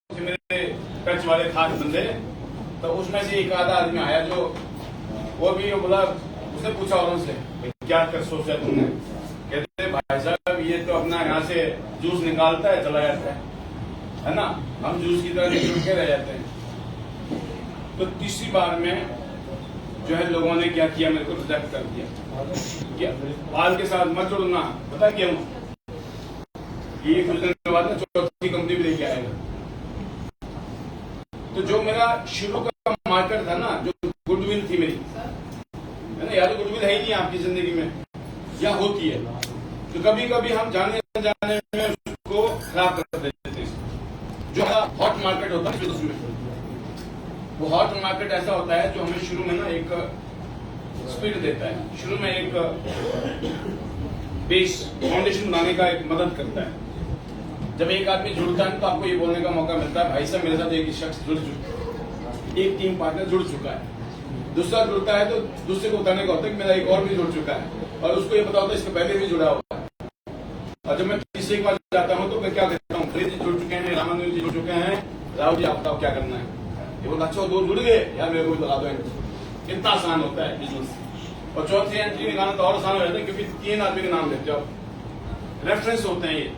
मेरे टच वाले खास बंदे, तो उसमें से एक आधा आदमी आया जो वो भी बोला, उसने पूछा औरों से क्या कर सोचा तुमने। कहते भाई साहब ये तो अपना यहाँ से जूस निकालता है चला जाता है ना, हम जूस की तरह निकल के रह जाते हैं। तो तीसरी बार में जो है लोगों ने क्या किया, मेरे को रिजेक्ट कर दिया। क्या बाल के साथ मत जुड़ना, पता क्यों? ये कुछ दिन के बाद ना चौथी कंपनी भी लेके आएगा। तो जो मेरा शुरू का मार्केट था ना, जो गुडविल थी मेरी, है ना, या तो गुडविल है ही नहीं आपकी जिंदगी में या होती है, तो कभी कभी हम जाने जाने में उसको खराब कर देते हैं। जो हॉट मार्केट होता है उसमें, वो हॉट मार्केट ऐसा होता है जो हमें शुरू में ना एक स्पीड देता है, शुरू में एक बेस फाउंडेशन बनाने का एक मदद करता है। जब एक आदमी जुड़ता है तो आपको ये बोलने का मौका मिलता है भाई साहब मेरे साथ एक शख्स जुड़ चुका है, एक टीम पार्टनर जुड़ चुका है। दूसरा जुड़ता है तो दूसरे को बताने का होता है कि मेरा एक और भी जुड़ चुका है, और उसको ये पता होता है इसके पहले भी जुड़ा हुआ है। और जब मैं तीसरी बार जाता हूँ तो मैं क्या कहता हूँ, जी जुड़ चुके हैं, रामानुज जी जुड़ चुके हैं, राहुल जी आप बताओ क्या करना है। ये बोलता अच्छा दो जुड़ गए यार, मेरे को भी लगा दो। इतना आसान होता है बिजनेस। और चौथी एंट्री निकालना तो और आसान हो जाता है, क्योंकि 3 आदमी के नाम लेते हो, रेफरेंस होते हैं ये।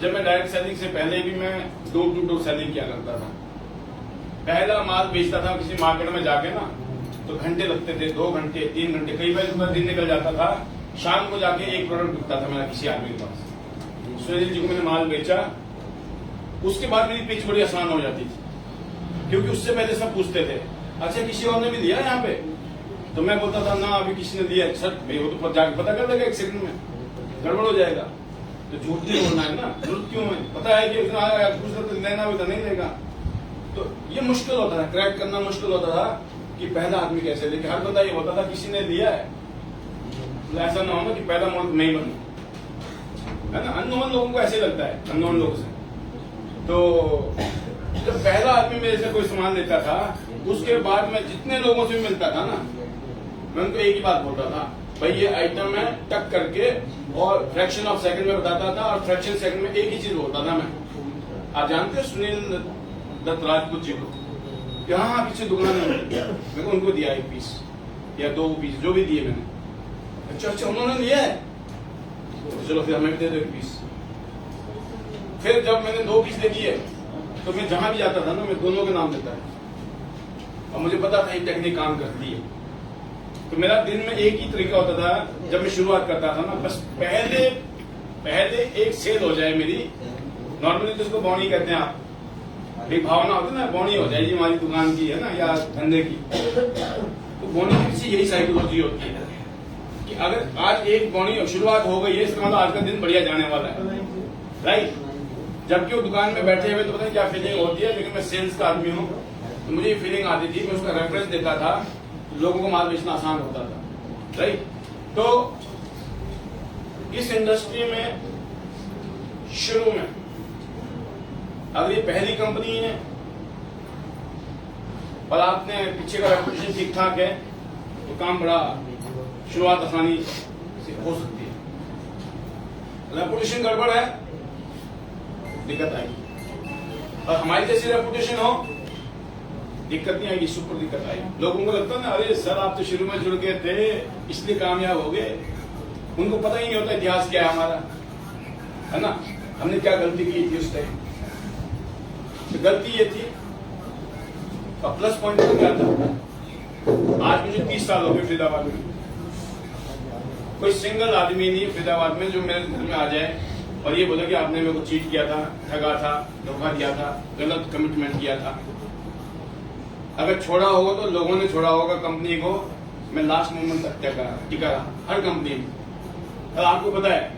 जब मैं डायरेक्ट सेलिंग से पहले भी मैं डोर टू डोर सेलिंग किया करता था। पहला माल बेचता था किसी मार्केट में जाके ना, तो घंटे लगते थे, 2 घंटे 3 घंटे, कई बार पूरा दिन निकल जाता था। शाम को जाके एक प्रोडक्ट बिकता था मेरा किसी आदमी के पास। सुनील जी को मैंने माल बेचा, उसके बाद मेरी पिच बड़ी आसान हो जाती थी, क्योंकि उससे पहले सब पूछते थे अच्छा किसी और ने भी दिया यहाँ पे, तो मैं बोलता था ना अभी किसी ने दिया। सर भाई वो तो जाके पता कर लेगा, 1 सेकंड में गड़बड़ हो जाएगा। तो झूठ नहीं बोलना है ना, जरूरत क्यों है, पता है कि कुछ लेना भी तो नहीं लेगा। तो ये मुश्किल होता था, क्रैक करना मुश्किल होता था कि पहला आदमी कैसे, लेकिन हर बंदा ये होता था किसी ने लिया है, तो ऐसा ना हो ना कि पहला मॉडल मैं ही बनूं, है ना। अननोन लोगों को ऐसे लगता है, अननोन लोगों से। तो जब पहला आदमी मेरे से कोई सामान लेता था, उसके बाद मैं जितने लोगों से मिलता था ना, मैं उनको एक ही बात बोलता था, भाई ये आइटम है, टक करके और फ्रैक्शन ऑफ सेकंड में बताता था, और फ्रैक्शन सेकंड में एक ही चीज बोलता था मैं। आप जानते हो सुनील दत्त राजपूत जी को, यहाँ पीछे दुकान है, मेरे को उनको दिया 1 पीस या 2 पीस, जो भी दिए मैंने। अच्छा उन्होंने लिया है, तो चलो फिर हमें भी दे दो 1 पीस। फिर जब मैंने 2 पीस दे दिए, तो मैं जहां भी जाता था ना, मैं दोनों के नाम देता है, और मुझे पता था ये टेक्निक काम करती है। तो मेरा दिन में एक ही तरीका होता था जब मैं शुरुआत करता था ना, बस पहले एक सेल हो जाए मेरी। नॉर्मली तो इसको बौनी कहते हैं आप, एक भावना होती है ना, बौनी हो जाए जी हमारी दुकान की, है ना, या धंधे की। तो बौनी की पीछे यही साइकोलॉजी होती है कि अगर आज एक बौनी शुरुआत हो गई है, इसका मतलब आज का दिन बढ़िया जाने वाला है, राइट। जबकि वो दुकान में बैठे हुए तो पता नहीं क्या फीलिंग होती है, लेकिन मैं सेल्स का आदमी हूँ, तो मुझे ये फीलिंग आती थी, मैं उसका रेफरेंस देता था, लोगों को माल बेचना आसान होता था, राइट। तो इस इंडस्ट्री में शुरू में अगर ये पहली कंपनी है और आपने पीछे का रेपुटेशन ठीक ठाक है, तो काम बड़ा शुरुआत आसानी से हो सकती है। रेपुटेशन गड़बड़ है, दिक्कत आएगी। और हमारी जैसी रेपुटेशन हो, दिक्कत नहीं आएगी, सुपर दिक्कत आएगी। लोगों को लगता है ना, अरे सर आप तो शुरू में जुड़ गए थे इसलिए कामयाब हो गए। उनको पता ही नहीं होता इतिहास क्या है हमारा, है ना, हमने क्या गलती की थी उस टाइम। तो गलती ये थी, और प्लस पॉइंट तो क्या था, आज मुझे 30 साल हो गए फरीदाबाद में। कोई सिंगल आदमी नहीं फरीदाबाद में जो मेरे घर में आ जाए और ये बोले कि आपने मेरे को चीट किया था, ठगा था, धोखा दिया था, गलत कमिटमेंट किया था। अगर छोड़ा होगा तो लोगों ने छोड़ा होगा कंपनी को, मैं लास्ट मोमेंट तक टिका रहा हर कंपनी में। और आपको पता है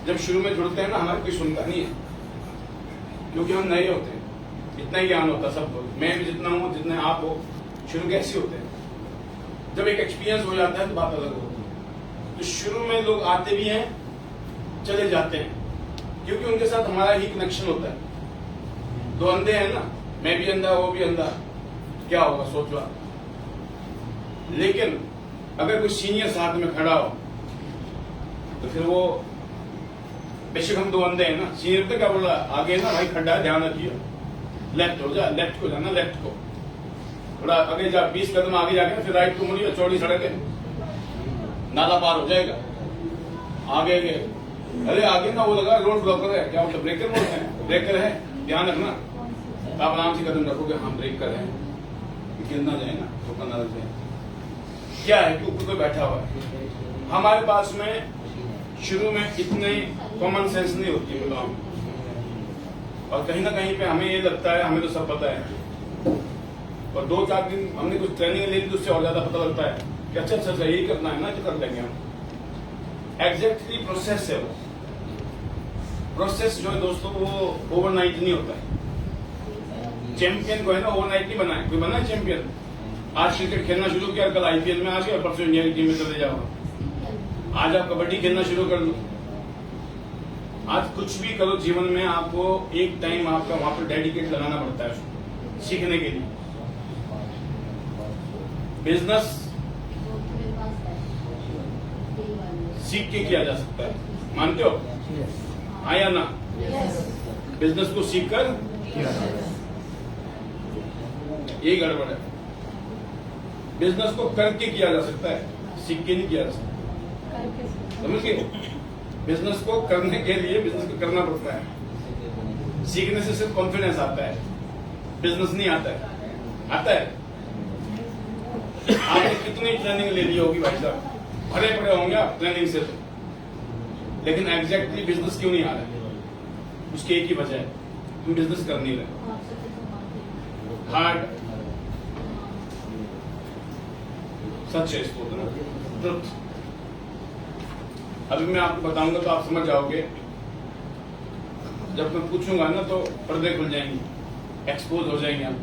जब शुरू में जुड़ते हैं ना, हमारी कोई सुनता नहीं है, क्योंकि हम नए होते हैं, इतना ही ज्ञान होता सबको। मैं भी जितना हूँ, जितने आप हो, शुरू कैसे होते हैं। जब एक एक्सपीरियंस हो जाता है तो बात अलग होती है। तो शुरू में लोग आते भी हैं, चले जाते हैं, क्योंकि उनके साथ हमारा ही कनेक्शन होता है। 2 अंधे हैं ना, मैं भी अंधा, वो भी अंधा, क्या होगा सोचो आप। लेकिन अगर कोई सीनियर साथ में खड़ा हो तो फिर वो, बेशक हम 2 अंधे हैं ना, सीनियर तो क्या बोल रहा है, आगे ना भाई खड्डा है ध्यान रखिए, लेफ्ट हो जा, लेफ्ट को जाना, लेफ्ट को थोड़ा आगे जा, 20 कदम आगे जाके फिर राइट को मुड़िए, चौड़ी सड़क है, नाला पार हो जाएगा। आगे गए, अरे आगे ना वो लगा रोड ब्लॉकर है, क्या मतलब ब्रेकर बोलते हैं, ब्रेकर है, ध्यान रखना। आप आराम से कदम रखोगे, हम ब्रेकर है, गिर ना जाए ना, ठोकर ना लग जाए। क्या है कि ऊपर कोई बैठा हुआ है, हमारे पास में शुरू में इतने कॉमन सेंस नहीं होती है, और कहीं ना कहीं पे हमें ये लगता है हमें तो सब पता है, और 2-4 दिन हमने कुछ ट्रेनिंग ले ली तो उससे और ज्यादा पता लगता है कि अच्छा अच्छा यही करना है ना, तो कर लेंगे हम। एग्जैक्टली प्रोसेस है वो, प्रोसेस जो है दोस्तों वो ओवरनाइट नहीं होता है। चैंपियन को है ना ओवरनाइट नहीं बनाए, कोई बना है चैंपियन, आज क्रिकेट खेलना शुरू किया, कल आईपीएल में आ गया, परसों इंडिया की टीम में चले जाओ, आज आप कबड्डी खेलना शुरू कर लो, आज कुछ भी करो जीवन में, आपको एक टाइम आपका वहां पर डेडिकेट लगाना पड़ता है सीखने के लिए। बिजनेस सीख के किया जा सकता है, मानते हो? हाँ या ना? बिजनेस को सीख कर यही गड़बड़ है। बिजनेस को करके किया जा सकता है, सीख के नहीं किया जा सकता, समझ गए? बिजनेस को करने के लिए बिजनेस को करना पड़ता है। सीखने से सिर्फ कॉन्फिडेंस आता है, बिजनेस नहीं आता है। आता है? आपने कितनी ट्रेनिंग ले ली होगी भाई साहब, भरे पड़े होंगे आप ट्रेनिंग से, तो लेकिन एग्जैक्टली बिजनेस क्यों नहीं आ रहा है? उसकी एक ही वजह है, तुम बिजनेस कर नहीं रहे। हार्ड सच है इसको ना, ट्रुथ। अभी मैं आपको बताऊंगा तो आप समझ जाओगे, जब मैं पूछूंगा ना तो पर्दे खुल जाएंगे, एक्सपोज हो जाएंगे हम।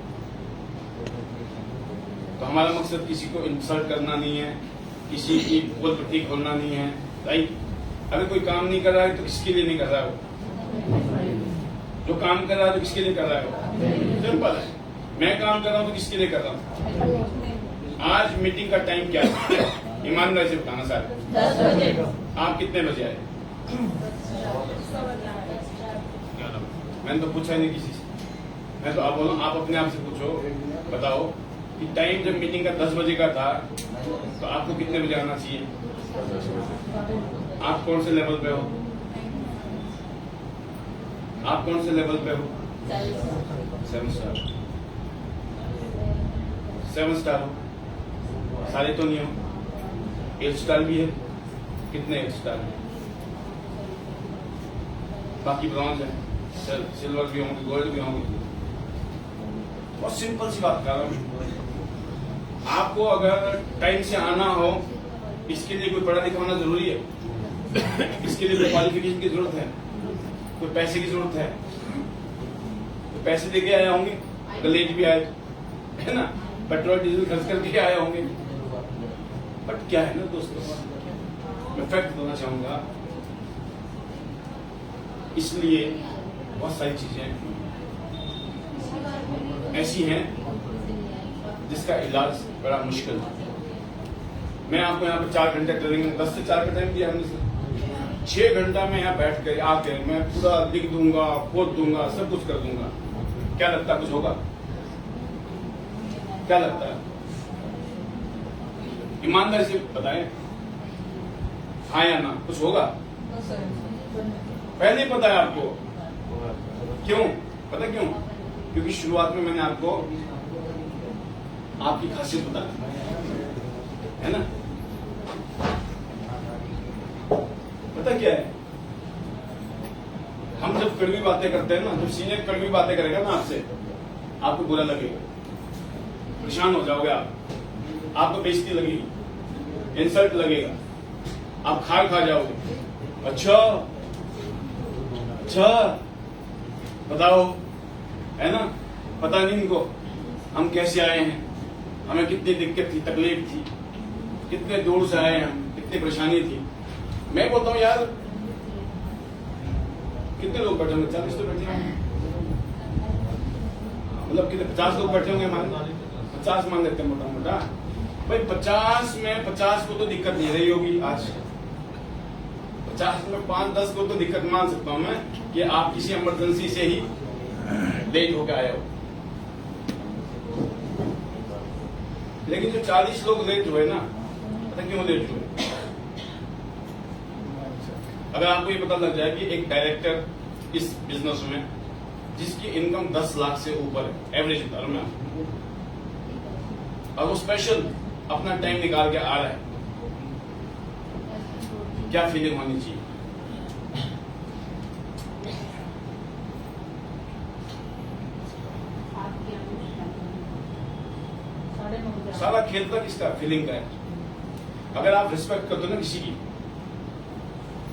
तो हमारा मकसद किसी को इंसल्ट करना नहीं है, किसी की बोल प्रतीक खोलना नहीं है, राइट? अगर कोई काम नहीं कर रहा है तो किसके लिए नहीं कर रहा है वो? जो काम कर रहा है तो किसके लिए कर रहा है वो? सिंपल है। मैं काम कर रहा हूँ तो किसके लिए कर रहा हूँ? आज मीटिंग का टाइम क्या है? ईमानदारी से बताना सारे। 10 बजे। आप कितने बजे आए? मैंने तो पूछा ही नहीं किसी से, मैं तो आप बोलो, आप अपने आप से पूछो, बताओ कि टाइम जब मीटिंग का 10 बजे का था तो आपको कितने बजे आना चाहिए? आप कौन से लेवल पे हो? आप कौन से लेवल पे हो? 7 स्टार। 7 स्टार हो, सारे तो नहीं हो। 8 स्टार भी है, कितने 8 स्टार है? बाकी ब्रॉन्ज है, सिल्वर भी होंगे, गोल्ड भी होंगे। बहुत सिंपल सी बात कर रहा हूँ। आपको अगर टाइम से आना हो, इसके लिए कोई पढ़ा लिखा होना जरूरी है? इसके लिए कोई क्वालिफिकेशन की जरूरत है? कोई पैसे की जरूरत है? तो पैसे देके आए होंगे, अगर लेट भी आए, है ना? पेट्रोल डीजल खर्च करके आए होंगे। बट क्या है ना दोस्तों, मैं फैक्ट देना चाहूंगा, इसलिए बहुत सारी चीजें ऐसी हैं जिसका इलाज बड़ा मुश्किल है। मैं आपको यहाँ पे 4 घंटे ट्रेनिंग, 10 से 4 का टाइम दिया हमने, 6 घंटा में यहाँ बैठ कर आके मैं पूरा लिख दूंगा, खोद दूंगा, सब कुछ कर दूंगा। क्या लगता है कुछ होगा? क्या लगता है? ईमानदारी से बताएं, हाँ या ना, कुछ होगा? पहले ही पता है आपको। क्यों पता? क्यों? क्योंकि शुरुआत में मैंने आपको आपकी खासियत बता दी, है ना? पता क्या है, हम जब कड़वी बातें करते हैं ना, जब सीनियर कड़वी बातें करेगा ना आपसे, आपको बुरा लगेगा, परेशान हो जाओगे आप, आपको बेइज्जती लगेगी, इंसल्ट लगेगा, आप खार खा जाओगे। अच्छा अच्छा बताओ, है ना? पता नहीं इनको हम कैसे आए हैं, हमें कितनी दिक्कत थी, तकलीफ थी, कितने दूर से आए हम, कितनी परेशानी थी। मैं बोलता हूँ यार, कितने लोग बैठे होंगे? 40 तो बैठे होंगे, मतलब कितने 50 लोग बैठे होंगे हमारे, 50 मान लेते हैं मोटा मोटा भाई। 50 में 50 को तो दिक्कत नहीं रही होगी आज। 50 में 5-10 को तो दिक्कत मान सकता हूं मैं कि आप किसी इमरजेंसी से ही लेट होकर आए हो। लेकिन जो 40 लोग लेट हुए ना, पता क्यों लेट हुए? अगर आपको ये पता लग जाए कि एक डायरेक्टर इस बिजनेस में जिसकी इनकम 10 लाख से ऊपर है एवरेज धर्म में, और वो स्पेशल अपना टाइम निकाल के आ रहा है, क्या फीलिंग होनी चाहिए? सारा खेल का किसका फीलिंग का है। अगर आप रिस्पेक्ट करते हो ना किसी की,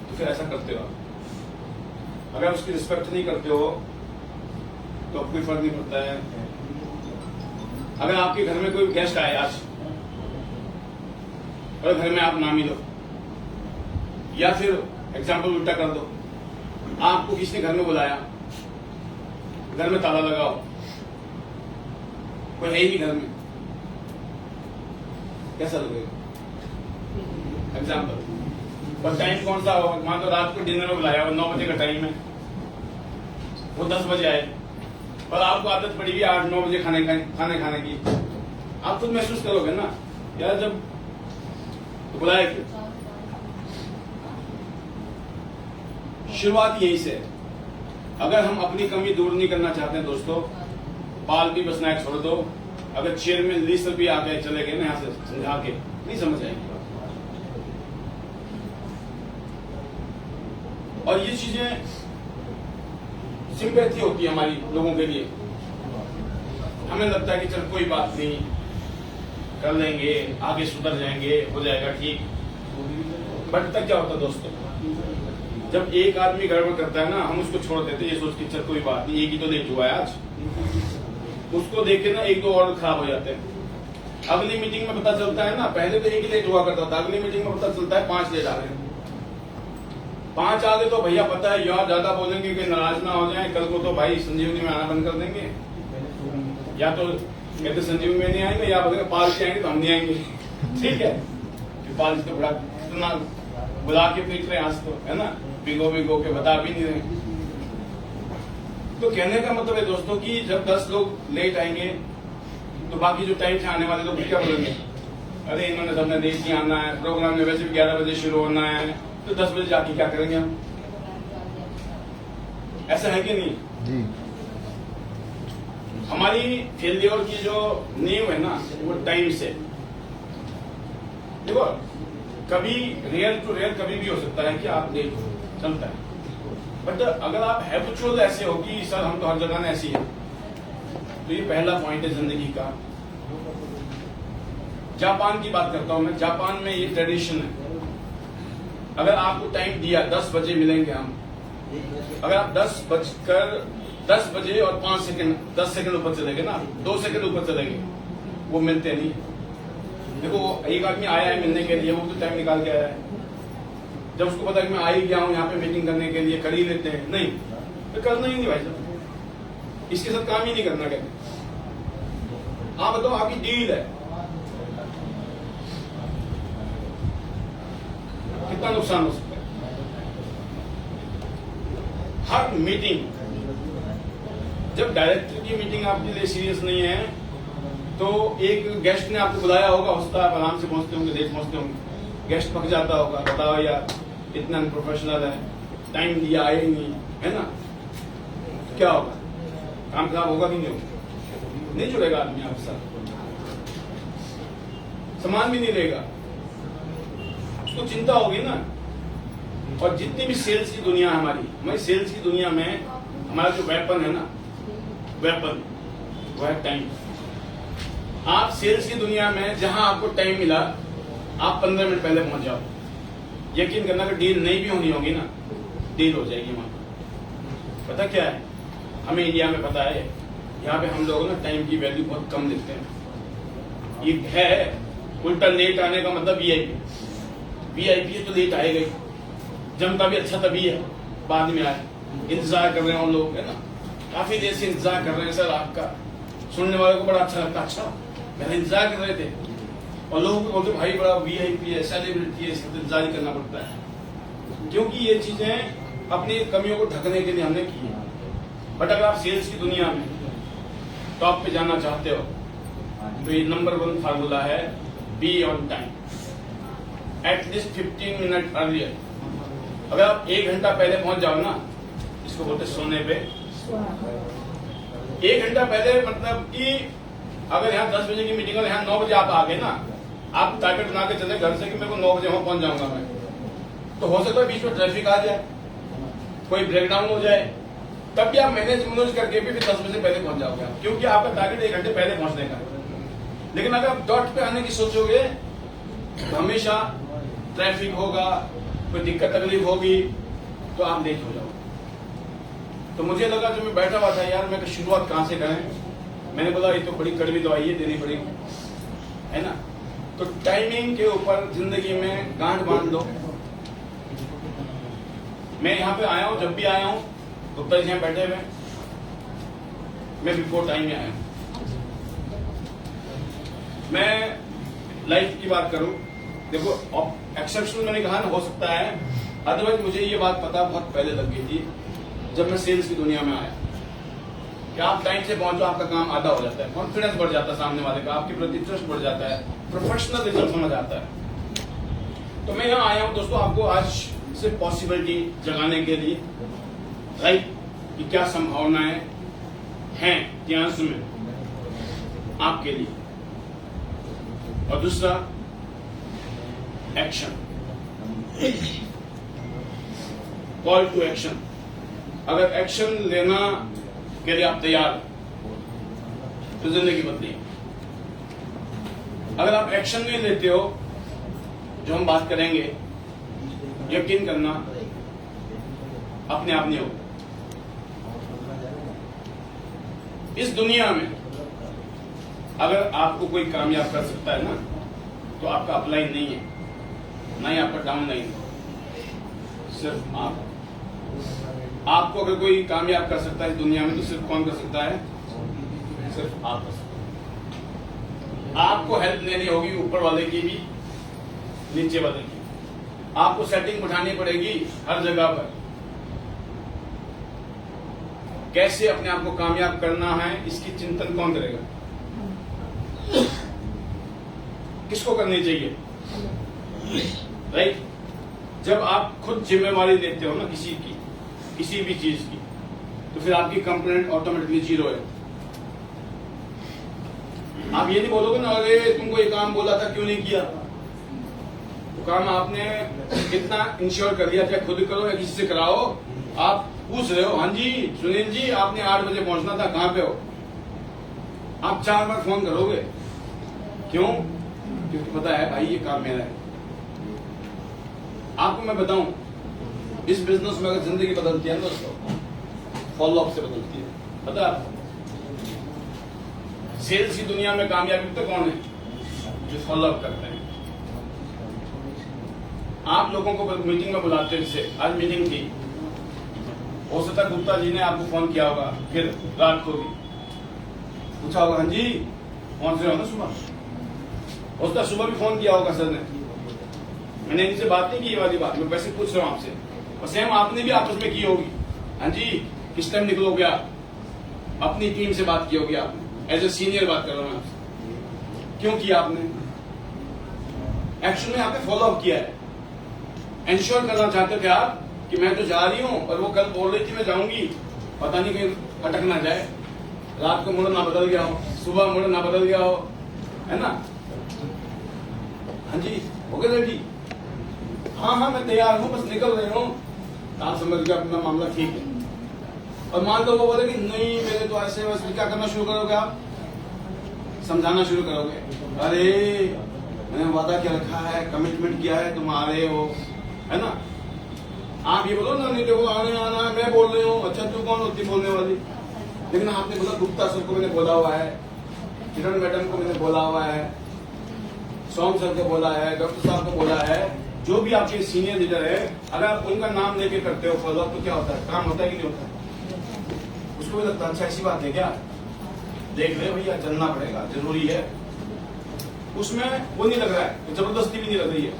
तो फिर ऐसा करते हो। अगर उसकी रिस्पेक्ट नहीं करते हो तो अब कोई फर्क नहीं पड़ता है। अगर आपके घर में कोई गेस्ट आए आज, और घर में आप ना मिलो, या फिर एग्जाम्पल उल्टा कर दो, आपको किसने घर में बुलाया, घर में ताला लगाओ, कोई है ही नहीं घर में, कैसा लगेगा? एग्जाम्पल। और टाइम कौन सा हो, मान लो रात को डिनर में बुलाया और 9 बजे का टाइम है, वो 10 बजे आए और आपको आदत पड़ी 8-9 बजे खाने खाने की, आप खुद महसूस करोगे ना यार जब तो बुलाया क्यों? शुरुआत यही से। अगर हम अपनी कमी दूर नहीं करना चाहते हैं दोस्तों, पाल भी बस नायक छोड़ दो। अगर चेयरमैन लीसर भी आ गए चले गए ना यहाँ से समझा के, नहीं समझ आएंगे। और ये चीजें सिंपैथी होती है हमारी लोगों के लिए। हमें लगता है कि चल कोई बात नहीं, कर लेंगे, आगे सुधर जाएंगे, हो जाएगा ठीक। बट तक क्या होता है दोस्तों, जब एक आदमी गड़बड़ करता है ना, हम उसको छोड़ देते ये सोच के चल कोई बात नहीं, एक ही तो लेट हुआ है आज, उसको देख के ना 1-2 और खराब हो जाते हैं। अगली मीटिंग में पता चलता है ना, पहले तो 1 ही लेट हुआ करता था, अगली मीटिंग में पता चलता है 5 लेट आ रहे हैं। 5 आ गए तो भैया पता है यार ज्यादा बोलेंगे कि नाराज ना हो जाए, कल को तो भाई संजीवनी में आना बंद कर देंगे, या तो कहते संजीवनी में नहीं आएंगे, या बोलेंगे पाल के आएंगे तो हम नहीं आएंगे। ठीक है, पाल तो बड़ा कितना बुला के पीट रहे आज तो, है ना, भिगो के बता भी नहीं रहे। तो कहने का मतलब है दोस्तों कि जब 10 लोग लेट आएंगे तो बाकी जो टाइम से आने वाले लोग क्या बोलेंगे, अरे इन्होंने सबने देर से आना है, प्रोग्राम में वैसे भी 11 बजे शुरू होना है, तो 10 बजे जाके क्या करेंगे हम? ऐसा है कि नहीं जी? हमारी फेलियर की जो नींव है ना, वो टाइम से। देखो कभी रियल टू रियल कभी भी हो सकता है कि आप लेट हो, चलता है। बट अगर आप हैबिचुअल ऐसे हो कि सर हम तो हर जगह ऐसी है, तो ये पहला पॉइंट है जिंदगी का। जापान की बात करता हूं मैं, जापान में ये ट्रेडिशन है, अगर आपको टाइम दिया 10 बजे मिलेंगे हम, अगर आप 10 बजे और 5 सेकंड 10 सेकंड ऊपर चलेंगे ना, 2 सेकंड ऊपर चलेंगे, वो मिलते नहीं। देखो एक आदमी आया है मिलने के लिए, वो तो टाइम निकाल के आया है, जब उसको पता है कि मैं आ ही गया हूं यहाँ पे मीटिंग करने के लिए, कर ही लेते हैं, नहीं तो करना ही नहीं भाई साहब, इसके साथ काम ही नहीं करना। कहते आप बताओ आपकी डील है, कितना नुकसान हो सकता है। हर मीटिंग, जब डायरेक्टर की मीटिंग आपके लिए सीरियस नहीं है, तो एक गेस्ट ने आपको बुलाया होगा, हौसला आप आराम से पहुंचते होंगे, देर पहुंचते होंगे, गेस्ट पक जाता होगा, बताओ यार इतना अनप्रोफेशनल है, टाइम दिया आए ही नहीं, है ना, क्या होगा? काम खराब होगा कि नहीं होगा? नहीं जुड़ेगा आदमी आपके साथ, सामान भी नहीं लेगा, उसको चिंता होगी ना। और जितनी भी सेल्स की दुनिया है हमारी सेल्स की दुनिया में हमारा जो वेपन है ना, वेपन वो है टाइम। आप सेल्स की दुनिया में जहां आपको टाइम मिला, आप 15 मिनट पहले पहुंच जाओ, यकीन करना कि डील नहीं भी होनी होगी ना, डील हो जाएगी वहां। पता क्या है, हमें इंडिया में पता है, यहाँ पे हम लोग ना टाइम की वैल्यू बहुत कम देते हैं। ये है उल्टा, लेट आने का मतलब वीआईपी तो लेट आएगा ही, जनता भी अच्छा तभी है बाद में आए, इंतजार कर रहे हैं लोग, है ना, काफी देर से इंतजार कर रहे हैं सर आपका। सुनने वालों को बड़ा अच्छा लगता, अच्छा मेरा इंतजार कर रहे थे, और लोगों को बोलते भाई बड़ा वीआईपी है, सेलिब्रिटी है, इसका इंतजार ही करना पड़ता है, क्योंकि ये चीजें अपनी कमियों को ढकने के लिए हमने की है। बट अगर आप सेल्स की दुनिया में टॉप पे जाना चाहते हो, तो ये नंबर 1 फार्मूला है, be on time, at least 15 minute earlier. अगर आप 1 घंटा पहले पहुंच जाओ ना, इसको बोलते सोने पे 1 घंटा पहले, मतलब कि अगर यहाँ 10 बजे की मीटिंग है, यहाँ 9 बजे आप आ गए ना, आप टारगेट बना के चले घर से कि मेरे को 9 बजे वहां पहुंच जाऊंगा मैं, तो हो सकता है बीच में ट्रैफिक आ जाए, कोई ब्रेकडाउन हो जाए, तब भी आप मैनेज करके भी फिर 10 बजे पहले पहुंच जाओगे, क्योंकि आपका टारगेट 1 घंटे पहले पहुंचने का है। लेकिन अगर आप डॉट पे आने की सोचोगे तो हमेशा ट्रैफिक होगा, कोई दिक्कत तकलीफ होगी, तो आप लेट हो जाओगे। तो मुझे लगा, जो मैं बैठा हुआ था, यार मैं शुरुआत कहां से करें। मैंने बोला ये तो बड़ी कड़वी दवाई है, देनी पड़ेगी, है ना। तो टाइमिंग के ऊपर जिंदगी में गांठ बांध लो। मैं यहाँ पे आया हूँ, जब भी आया हूँ, गुप्ता जी यहाँ बैठे हुए, मैं बिफोर टाइम में आया हूँ। मैं लाइफ की बात करूं, देखो एक्सेप्शनल मैंने कहा ना, हो सकता है, अदरवाइज मुझे ये बात पता बहुत पहले लग गई थी जब मैं सेल्स की दुनिया में आया, कि आप टाइम से पहुंचो, आपका काम आधा हो जाता है, कॉन्फिडेंस बढ़ जाता है सामने वाले का, आपके प्रति ट्रस्ट बढ़ जाता है, प्रोफेशनल रिजल्ट समझ आता है। तो मैं यहाँ आया हूँ दोस्तों, आपको आज से पॉसिबिलिटी जगाने के लिए, राइट, कि क्या संभावनाएं हैं इतिहास में आपके लिए। और दूसरा, एक्शन, कॉल टू एक्शन। अगर एक्शन लेना के लिए आप तैयार तो जिंदगी बदली। अगर आप एक्शन नहीं लेते हो, जो हम बात करेंगे, यकीन करना अपने आप नहीं होगा। इस दुनिया में अगर आपको कोई कामयाब कर सकता है ना, तो आपका अपलाइन नहीं है, ना ही आपका डाउन लाइन, सिर्फ आप। आपको अगर कोई कामयाब कर सकता है इस दुनिया में, तो सिर्फ कौन कर सकता है? सिर्फ आप कर सकते हैं। आपको हेल्प लेनी होगी ऊपर वाले की भी, नीचे वाले की। आपको सेटिंग उठानी पड़ेगी हर जगह पर। कैसे अपने आप को कामयाब करना है, इसकी चिंतन कौन करेगा? किसको करनी चाहिए? राइट। जब आप खुद जिम्मेवारी लेते हो ना किसी की, किसी भी चीज की, तो फिर आपकी कंप्लेंट ऑटोमेटिकली 0 है। आप ये नहीं बोलोगे ना, अरे तुमको ये काम बोला था क्यों नहीं किया। तो काम आपने कितना इंश्योर कर लिया, चाहे खुद करो या किसी से कराओ, आप पूछ रहे हो, हाँ जी सुनील जी आपने 8 बजे पहुंचना था, कहां पे हो? आप 4 बार फोन करोगे। क्यों? क्योंकि पता है भाई ये काम मेरा है। आपको मैं बताऊं, इस बिजनेस में अगर जिंदगी बदलती है ना दोस्तों, फॉलो अप से बदलती है। पता है सेल्स की दुनिया में कामयाबी तो कौन है? जो फॉलो अप करते हैं। आप लोगों को मीटिंग में बुलाते हैं, जैसे आज मीटिंग थी, हो सकता है गुप्ता जी ने आपको फोन किया होगा, फिर रात को भी पूछा होगा, हाँ जी पहुंच रहे हो ना सुबह? हो सकता है सुबह भी फोन किया होगा सर ने। मैंने इनसे बात नहीं की ये वाली बात, मैं वैसे पूछ रहा हूं आपसे, और सेम आपने भी आपस में की होगी, हाँ जी किस टाइम निकलोगे आप? अपनी टीम से बात की होगी आपने, एज ए सीनियर बात कर रहा हूं मैं आपसे। क्यों किया आपने? एक्शन में आपने फॉलो अप किया है। इंश्योर करना चाहते थे आप कि मैं तो जा रही हूं, और वो कल बोल रही थी मैं जाऊंगी, पता नहीं कहीं अटक ना जाए, रात को मूड ना बदल गया हो, सुबह मूड ना बदल गया हो, है ना? हाँ जी हो गया सर जी, हाँ हाँ मैं तैयार हूँ, बस निकल रही हूँ। आप समझ गया अपना मामला ठीक है। और मान लो वो बोले कि नहीं मेरे तो ऐसे वैसे, क्या करना शुरू करोगे आप? समझाना शुरू करोगे, अरे मैंने वादा क्या रखा है, कमिटमेंट किया है, तुम आ रहे हो, है ना? आप ये बोलो ना, नहीं देखो आने आना, मैं बोल रही हूँ, अच्छा तू कौन होती बोलने वाली? लेकिन आपने बोला गुप्ता सर को मैंने बोला हुआ है, किरण मैडम को मैंने बोला हुआ है, सोम सर को बोला है, डॉक्टर साहब को बोला है, जो भी आपके सीनियर लीडर है, अगर आप उनका नाम लेके करते हो फॉलो तो क्या होता है? काम होता है कि नहीं होता है? उसको भी लगता है अच्छा ऐसी बात है क्या, देख रहे भैया चलना पड़ेगा, जरूरी है। उसमें वो नहीं लग रहा है, जबरदस्ती भी नहीं लग रही है,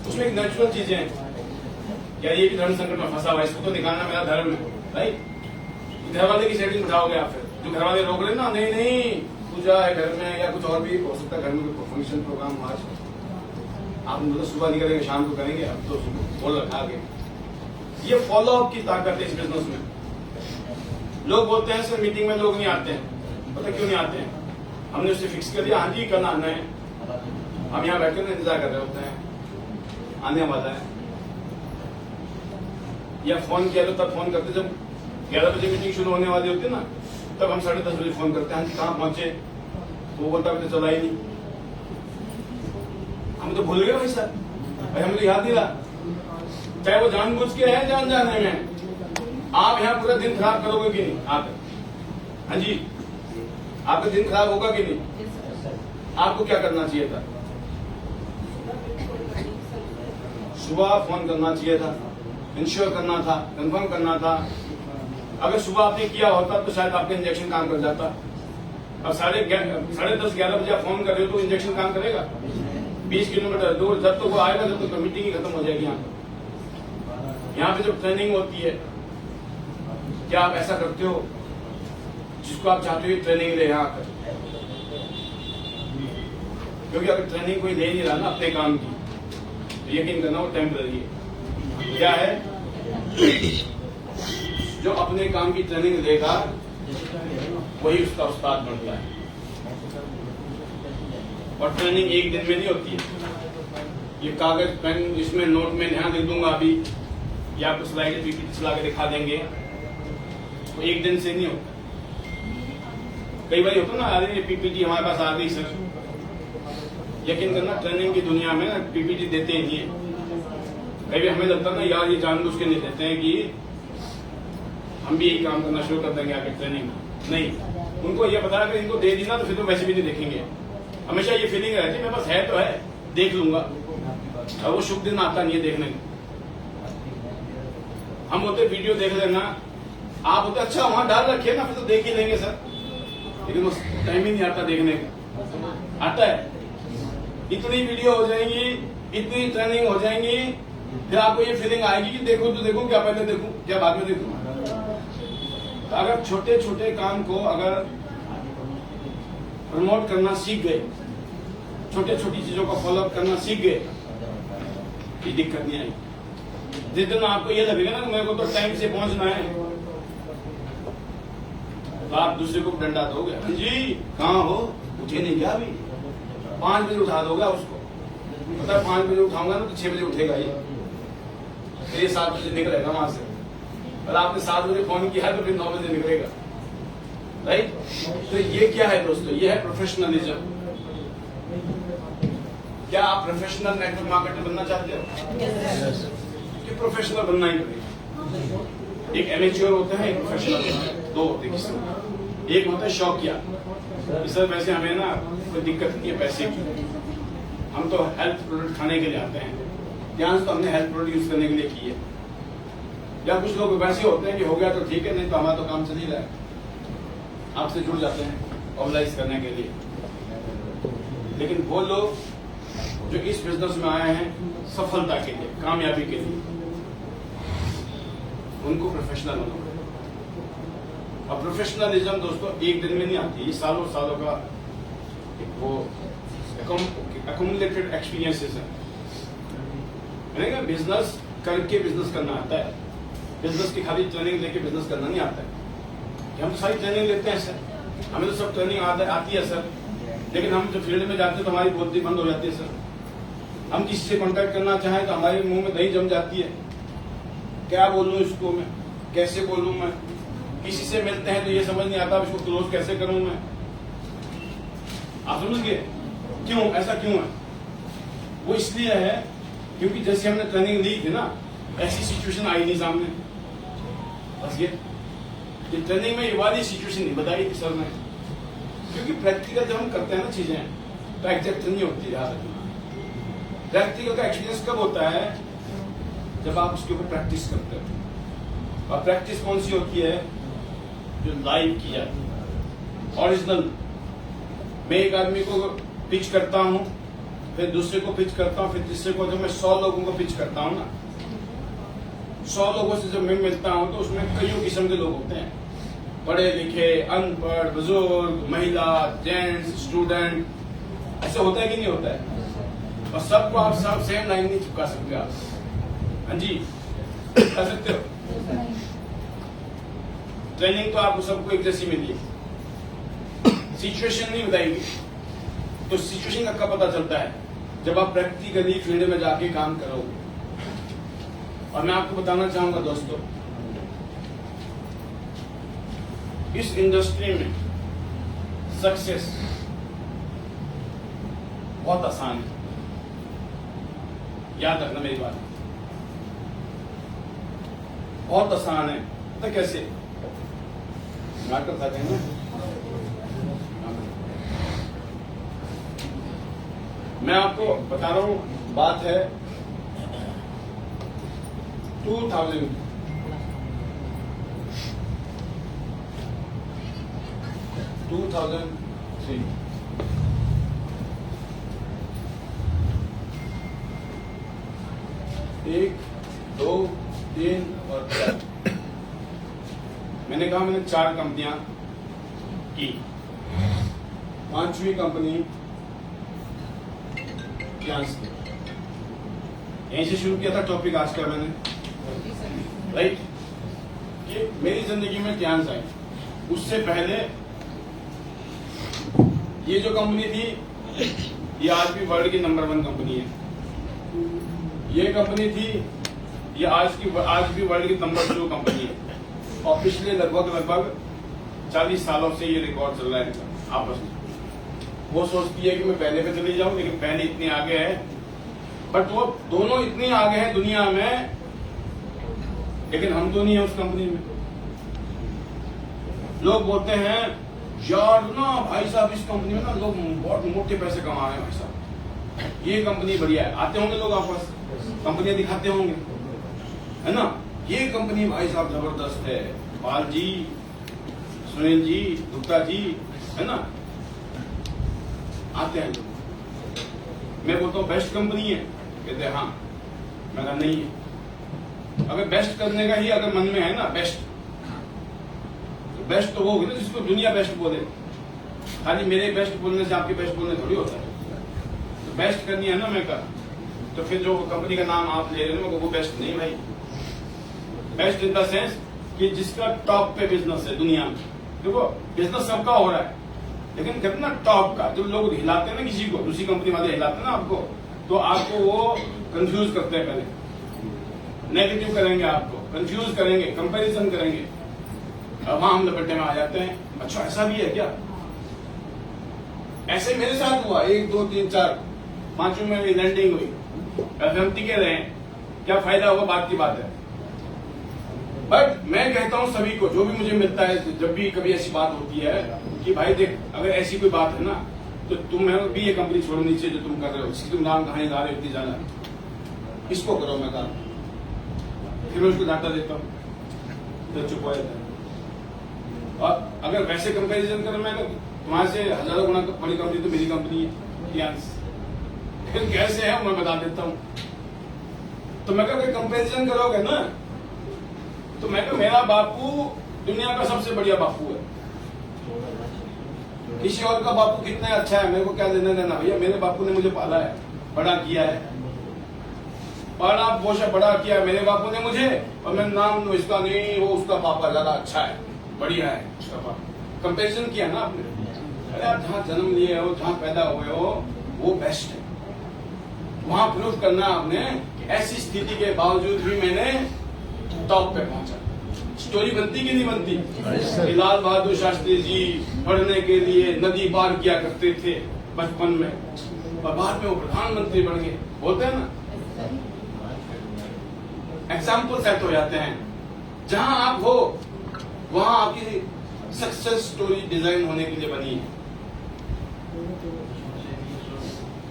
उसमें एक नेचुरल चीजें हैं। क्या ये भी धर्म संकट में फंसा हुआ है, इसको तो निकालना मेरा धर्म है, राइट? घर वाले की सेटिंग उठाओगे आप, फिर जो घर वाले रोक रहे ना, नहीं नहीं पूजा है घर में या कुछ और भी हो सकता है, घर में कोई फंक्शन प्रोग्राम आज आप मतलब सुबह नहीं करेंगे शाम को करेंगे, अब तो बोल रखा आगे। ये फॉलो अप की ताकत है इस बिजनेस में। लोग बोलते हैं सर मीटिंग में लोग नहीं आते हैं, पता क्यों नहीं आते हैं? हमने उससे फिक्स कर दिया, हाँ जी कल आना है, हम यहाँ बैठे इंतजार कर रहे होते हैं, आने वाला है। या फोन किया तो तब फोन करते जब 11 बजे मीटिंग शुरू होने वाली होती है ना, तब हम 10:30 बजे फोन करते हैं, हाँ जी कहाँ पहुंचे? तो वो बोलता है चला ही नहीं, हम तो भूल गए भाई सर, भाई हमें तो याद नहीं रहा। चाहे वो जानबूझ के है जान जाने में। आप यहाँ पूरा दिन खराब करोगे कि नहीं? आप हाँ जी, आपका दिन खराब होगा कि नहीं? आपको क्या करना चाहिए था? सुबह फोन करना चाहिए था, इंश्योर करना था, कंफर्म करना था। अगर सुबह आपने किया होता तो शायद आपका इंजेक्शन काम कर जाता। अब 10:30-11 बजे आप फोन कर रहे हो तो इंजेक्शन काम करेगा? 20 किलोमीटर दूर, जब तक वो आएगा जब तक मीटिंग ही खत्म हो जाएगी। यहाँ पे जब ट्रेनिंग होती है, क्या आप ऐसा करते हो जिसको आप चाहते हो ट्रेनिंग ले यहाँ आकर? क्योंकि अगर ट्रेनिंग कोई ले नहीं रहा ना अपने काम की, तो यकीन करना वो टेम्पररी है। क्या है? जो अपने काम की ट्रेनिंग लेगा वही उसका उस्ताद बनता है। और ट्रेनिंग एक दिन में नहीं होती है। ये कागज पेन इसमें नोट में ध्यान लिख दूंगा अभी, या आपको स्लाइड पीपीटी चला के दिखा देंगे, तो एक दिन से नहीं होता। कई बार होता ना, अरे पीपीटी हमारे पास आ गई सर, यकीन करना ट्रेनिंग की दुनिया में पीपीटी देते ही नहीं है। कई बार हमें लगता ना यार ये जानबूझ के नहीं देते हैं कि हम भी यही काम करना शुरू कर देंगे आगे ट्रेनिंग। नहीं, उनको ये पता है कि इनको दे दी ना तो फिर तो वैसे भी नहीं देखेंगे। हमेशा ये फीलिंग रहती है मेरे पास है तो है, देख लूंगा, और वो शुभ दिन आता नहीं है देखने का। हम होते वीडियो देख लेना, आप होते अच्छा वहां डाल रखिए ना फिर तो देख ही लेंगे सर, लेकिन उस टाइम ही नहीं आता देखने का। आता है, इतनी वीडियो हो जाएंगी, इतनी ट्रेनिंग हो जाएंगी, फिर आपको ये फीलिंग आएगी कि देखो तो देखो, क्या पहले देखूं क्या बाद में देखूं। तो अगर छोटे छोटे काम को अगर प्रमोट करना सीख गए, छोटे छोटी चीजों को फॉलो अप करना सीख गए, ये दिक्कत नहीं आएगी। जिस दिन आपको ये लगेगा ना मेरे को तो टाइम से पहुंचना है, तो आप दूसरे को डंडा दोगे, हाँ जी कहाँ हो, उठे नहीं क्या अभी? 5 बजे उठा दोगे उसको, पता है 5 बजे उठाऊंगा ना तो 6 बजे उठेगा ये, फिर ये 7 बजे निकलेगा वहां से। और आपने 7 बजे फोन किया है तो फिर 9 बजे निकलेगा, राइट? तो ये क्या है दोस्तों? ये है प्रोफेशनलिज्म। क्या आप प्रोफेशनल नेटवर्क मार्केटर बनना चाहते हो? कि प्रोफेशनल बनना ही पड़ेगा। एक एमेच्योर होता है, एक प्रोफेशनल होता है, दो होते हैं। एक होता है शौकिया, सर वैसे हमें ना कोई दिक्कत नहीं है पैसे की, हम तो हेल्थ प्रोडक्ट खाने के लिए आते हैं, ध्यान से तो हमने हेल्थ प्रोडक्ट यूज करने के लिए की है। या कुछ लोग वैसे होते हैं कि हो गया तो ठीक है, नहीं तो हमारा तो काम चल ही रहा है, आपसे जुड़ जाते हैं ऑर्गेनाइज करने के लिए। लेकिन वो लोग जो इस बिजनेस में आए हैं सफलता के लिए, कामयाबी के लिए, उनको प्रोफेशनल होना पड़ेगा। और प्रोफेशनलिज्म दोस्तों एक दिन में नहीं आती, ये सालों सालों का वो एक्यूमुलेटेड एक्सपीरियंसेस है। बिजनेस करके बिजनेस करना आता है, बिजनेस की खाली ट्रेनिंग लेके बिजनेस करना नहीं आता है। हम तो सारी ट्रेनिंग लेते हैं सर, हमें तो सब ट्रेनिंग आती है सर, लेकिन हम जब फील्ड में जाते हैं तो हमारी बोलती बंद हो जाती है सर। हम किसी से कांटेक्ट करना चाहें तो हमारे मुंह में दही जम जाती है, क्या बोलूं इसको मैं, कैसे बोलूं मैं। किसी से मिलते हैं तो ये समझ नहीं आता इसको क्लोज कैसे करूं मैं। आप समझ गए क्यों? ऐसा क्यों है? वो इसलिए है क्योंकि जैसे हमने ट्रेनिंग ली थी ना, ऐसी सिचुएशन आई नहीं सामने। बस ये ट्रेनिंग में ये वाली सिचुएशन नहीं बताई थी सर ने, क्योंकि प्रैक्टिकल जब हम करते हैं ना चीजें तो एग्जैक्ट नहीं होती। याद रखना, प्रैक्टिकल का एक्सपीरियंस कब होता है? जब आप उसके ऊपर प्रैक्टिस करते हो। और प्रैक्टिस कौन सी होती है? जो लाइव की जाती है, ओरिजिनल। मैं एक आदमी को पिच करता हूं, फिर दूसरे को पिच करता हूं, फिर तीसरे को, जब मैं 100 लोगों को पिच करता हूं ना, 100 लोगों से जब मैं मिलता हूं तो उसमें कई किस्म के लोग होते हैं। पढ़े लिखे, अनपढ़, बुजुर्ग, महिला, जेंट्स, स्टूडेंट, ऐसे होता है कि नहीं होता है? और सबको आप सब सेम लाइन नहीं चिपका सकते आप। हाँ जी, कर सकते हो। ट्रेनिंग तो आपको सबको एक जैसी मिली है, सिचुएशन नहीं बताएगी। तो सिचुएशन का कब पता चलता है? जब आप प्रैक्टिकली फील्ड में जाके काम करोगे। और मैं आपको बताना चाहूंगा दोस्तों, इस इंडस्ट्री में सक्सेस बहुत आसान है। याद रखना मेरी बात, बहुत आसान है। तो कैसे नाटक था कहना, मैं आपको बता रहा हूं, बात है 2003। एक, दो, तीन और चार। मैंने कहा मैंने 4 कंपनियां की, 5वीं कंपनी क्लास की। यहीं से शुरू किया था टॉपिक आज का मैंने, राइट? कि मेरी जिंदगी में क्लास आई। उससे पहले ये जो कंपनी थी, ये आज भी वर्ल्ड की नंबर 1 कंपनी है। ये कंपनी थी, ये आज भी वर्ल्ड की नंबर 2 कंपनी है। और पिछले लगभग 40 सालों से ये रिकॉर्ड चल रहा है आपस में। वो सोचती है कि मैं पहले पे चली जाऊं, लेकिन पहले इतनी आगे है। बट वो दोनों इतनी आगे हैं दुनिया में, लेकिन हम तो नहीं है उस कंपनी में। लोग बोलते हैं यार ना भाई साहब, इस कंपनी में ना लोग बहुत मोटे पैसे कमा रहे हैं भाई साहब, ये कंपनी बढ़िया है। आते होंगे लोग आपस, कंपनियां दिखाते होंगे, है ना? ये कंपनी भाई साहब जबरदस्त है, पाल जी, सुनील जी, गुप्ता जी, है ना? आते हैं लोग। मैं बोलता हूँ बेस्ट कंपनी है, कहते हैं हाँ। मैं कहा नहीं है। अगर बेस्ट करने का ही अगर मन में है ना बेस्ट, तो बेस्ट तो वो होगी ना जिसको दुनिया बेस्ट बोले। खाली मेरे बेस्ट बोलने से आपके बेस्ट बोलने थोड़ी होता है। तो बेस्ट करनी है ना, मैं कहा तो फिर जो कंपनी का नाम आप ले रहे हो वो बेस्ट नहीं भाई। बेस्ट इन द सेंस कि जिसका टॉप पे बिजनेस है दुनिया में। देखो बिजनेस सबका हो रहा है, लेकिन कितना टॉप का, जो लोग हिलाते हैं ना किसी को, दूसरी कंपनी वाले हिलाते हैं ना आपको, तो आपको वो कंफ्यूज करते हैं, पहले नेगेटिव करेंगे, आपको कंफ्यूज करेंगे, कंपैरिजन करेंगे। अब वहां हम लपेटे में आ जाते हैं, अच्छा ऐसा भी है क्या? ऐसे मेरे साथ हुआ, 1, 2, 3, 4, 5वीं में भी लैंडिंग हुई। हम टिके रहे, क्या फायदा होगा, बात की बात है। बट मैं कहता हूं सभी को, जो भी मुझे मिलता है, जब भी कभी ऐसी बात होती है कि भाई देख, अगर ऐसी कोई बात है ना, तो तुम्हें भी ये कंपनी छोड़नी चाहिए जो तुम कर रहे हो। इसकी तुम नाम कहां गा रहे हो इतनी ज्यादा, इसको करो। मैं कहा फिर मैं उसको डांटा देता हूँ, तो चुप हो जाता है। और अगर वैसे कंपैरिजन करें, मैं तो तुम्हारे से हजारों गुना बड़ी कंपनी तो मेरी कंपनी है, फिर कैसे है मैं बता देता हूँ। तो मैं कहा कंपैरिजन करोगे ना, तो मैं कहा मेरा बापू दुनिया का सबसे बढ़िया बापू है। किसी और का बापू कितना अच्छा है मेरे को क्या लेना देना भैया। मेरे बापू ने मुझे पाला है, बड़ा किया है, पाला पोषा बड़ा किया मेरे बापू ने मुझे। और मैं नाम इसका नहीं, वो उसका पापा ज्यादा अच्छा है, बढ़िया है उसका पापा। कंपैरिजन किया ना आपने। अरे आप जहाँ जन्म लिए हो, जहाँ पैदा हुए हो, वो बेस्ट है। वहां प्रूफ करना आपने कि ऐसी स्थिति के बावजूद भी मैंने टॉप पे पहुंचा। स्टोरी बनती कि नहीं बनती? लाल बहादुर शास्त्री जी पढ़ने के लिए नदी पार किया करते थे बचपन में, और बाद में वो प्रधानमंत्री बन गए। बोलते हैं ना, एग्जाम्पल सेट हो जाते हैं। जहां आप हो वहां आपकी सक्सेस स्टोरी डिजाइन होने के लिए बनी है।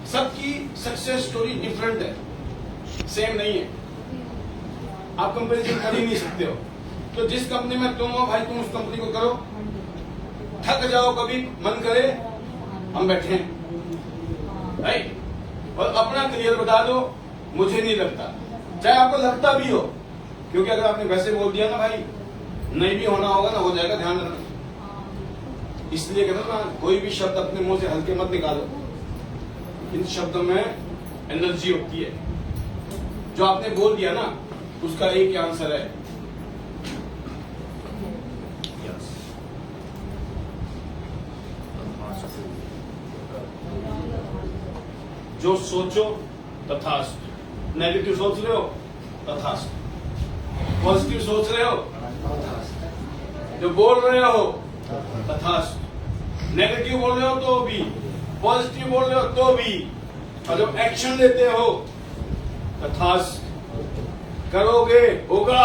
सबकी सक्सेस स्टोरी डिफरेंट है, सेम नहीं है। आप कंपैरिजन कर ही नहीं सकते हो। तो जिस कंपनी में तुम हो भाई, तुम उस कंपनी को करो। थक जाओ कभी, मन करे हम बैठे, राइट? और अपना क्लियर बता दो, मुझे नहीं लगता, चाहे आपको लगता भी हो। क्योंकि अगर आपने वैसे बोल दिया ना भाई, नहीं भी होना होगा ना, हो जाएगा, ध्यान रखना। इसलिए कहते ना, कोई भी शब्द अपने मुंह से हल्के मत निकालो। इन शब्दों में एनर्जी होती है। जो आपने बोल दिया ना, उसका एक ही आंसर है यस। जो सोचो तथास्तु। नेगेटिव सोच रहे हो तथास्तु, पॉजिटिव सोच रहे हो जो बोल रहे हो तथास्तु, नेगेटिव बोल रहे हो तो भी, पॉजिटिव बोल रहे हो तो भी, और जब एक्शन लेते हो तथास्तु। करोगे होगा,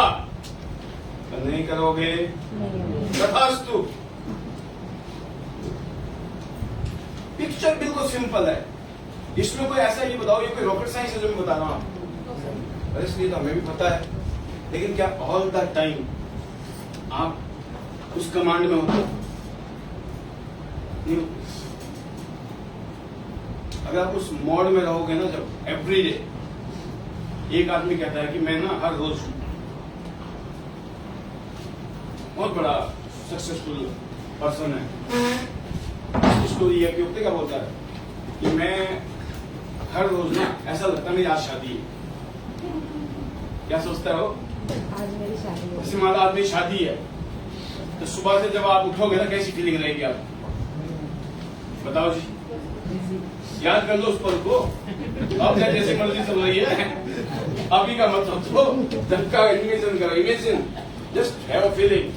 नहीं करोगे तथास्तु। पिक्चर बिल्कुल सिंपल है, इसमें कोई ऐसा ये बताओ ये कोई रॉकेट साइंस है जो मैं बता रहा हूं आपको, इसलिए तो हमें भी पता है। लेकिन क्या ऑल द टाइम आप उस कमांड में होते? नहीं। अगर आप उस मोड में रहोगे ना, जब एवरी डे, एक आदमी कहता है कि मैं ना हर रोज बहुत बड़ा सक्सेसफुल पर्सन है, स्टोरी है कि क्या बोलता है कि मैं हर रोज ना ऐसा लगता है मेरी आज शादी है। क्या सोचता हो? आज मेरी शादी है। जैसे मान लो आज मेरी शादी है, तो सुबह से जब आप उठोगे ना, कैसी फीलिंग रहेगी आप बताओ जी? याद कर लो उस पल को। अब क्या जैसे मर्जी चल रही है, अभी का मत सोचो, जब का इमेजिन करो। Imagine, just have a feeling.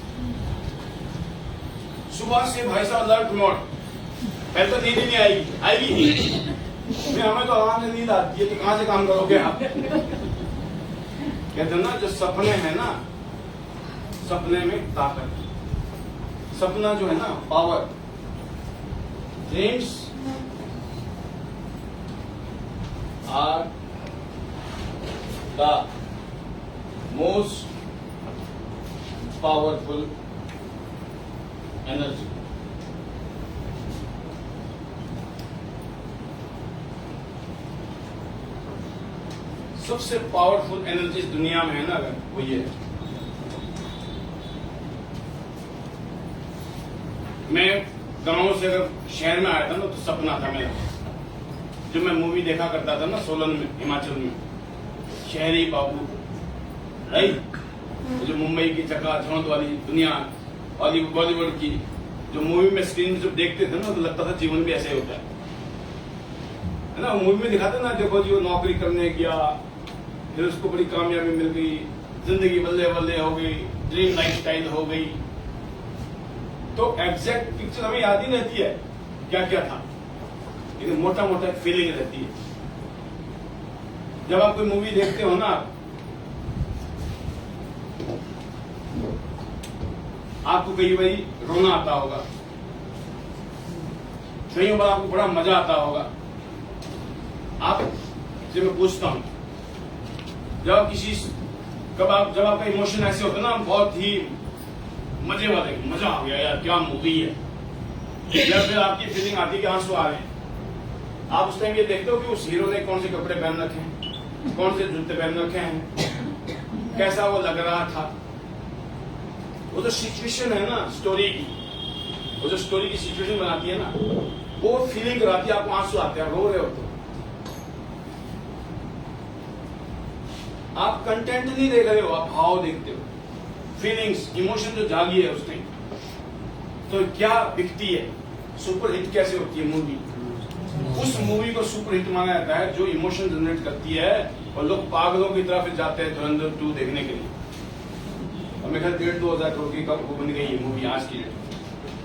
सुबह से भाई साहब अलर्ट मोड, पहले तो नींद ही नहीं आएगी ही। हमें तो आराम से नींद आती है, तो कहां से काम करोगे आप? कहते हैं ना, जो सपने हैं ना, सपने में ताकत, सपना जो है ना power. Dreams are the most powerful energy. सबसे पावरफुल एनर्जी दुनिया में है ना, अगर वो ये है। मैं गांव से अगर शहर में आया था ना, तो सपना था मेरा, जो मैं मूवी देखा करता था ना सोलन में, हिमाचल में, शहरी बाबू, राइट, जो मुंबई की चकाचौंध वाली दुनिया, बॉलीवुड की जो मूवी में स्क्रीन में जब देखते थे ना, तो लगता था जीवन भी ऐसे ही होता है ना। मूवी में दिखाते ना, देखो जी वो नौकरी करने गया, फिर उसको बड़ी कामयाबी मिल गई, जिंदगी बल्ले बल्ले हो गई, ड्रीम लाइफस्टाइल हो गई। तो एग्जैक्ट पिक्चर हमें याद ही रहती है क्या क्या था, लेकिन मोटा मोटा फीलिंग रहती है। जब आप कोई मूवी देखते हो ना, आपको कई बार रोना आता होगा, कई बार आपको बड़ा मजा आता होगा। आप जब मैं पूछता हूं, जब आपका इमोशन ऐसे होता है ना, बहुत ही मजे वाले, मजा आ गया यार, क्या मूवी है, या फिर आपकी फीलिंग आती है कि आंसू आ रहे हैं, आप उस टाइम ये देखते हो कि उस हीरो ने कौन से कपड़े पहन रखे हैं, कौन से जूते पहन रखे हैं, कैसा वो लग रहा था। वो जो सिचुएशन है ना स्टोरी की, वो जो स्टोरी की सिचुएशन बनाती है ना, वो फीलिंग कराती है, आपको आंसू आते हैं, रो रहे हो तो आप कंटेंट नहीं देख रहे हो, आप भाव देखते हो, फीलिंग्स, इमोशन जो जागी है उस टाइम। तो क्या दिखती है, सुपर हिट कैसे होती है मूवी? उस मूवी को सुपर हिट माना जाता है जो इमोशन जनरेट करती है, और लोग पागलों की तरफ जाते हैं धुरंधर 2 देखने के लिए। और मेरे ख्याल 1,500 करोड़ की कब बन गई ये मूवी आज की डेट,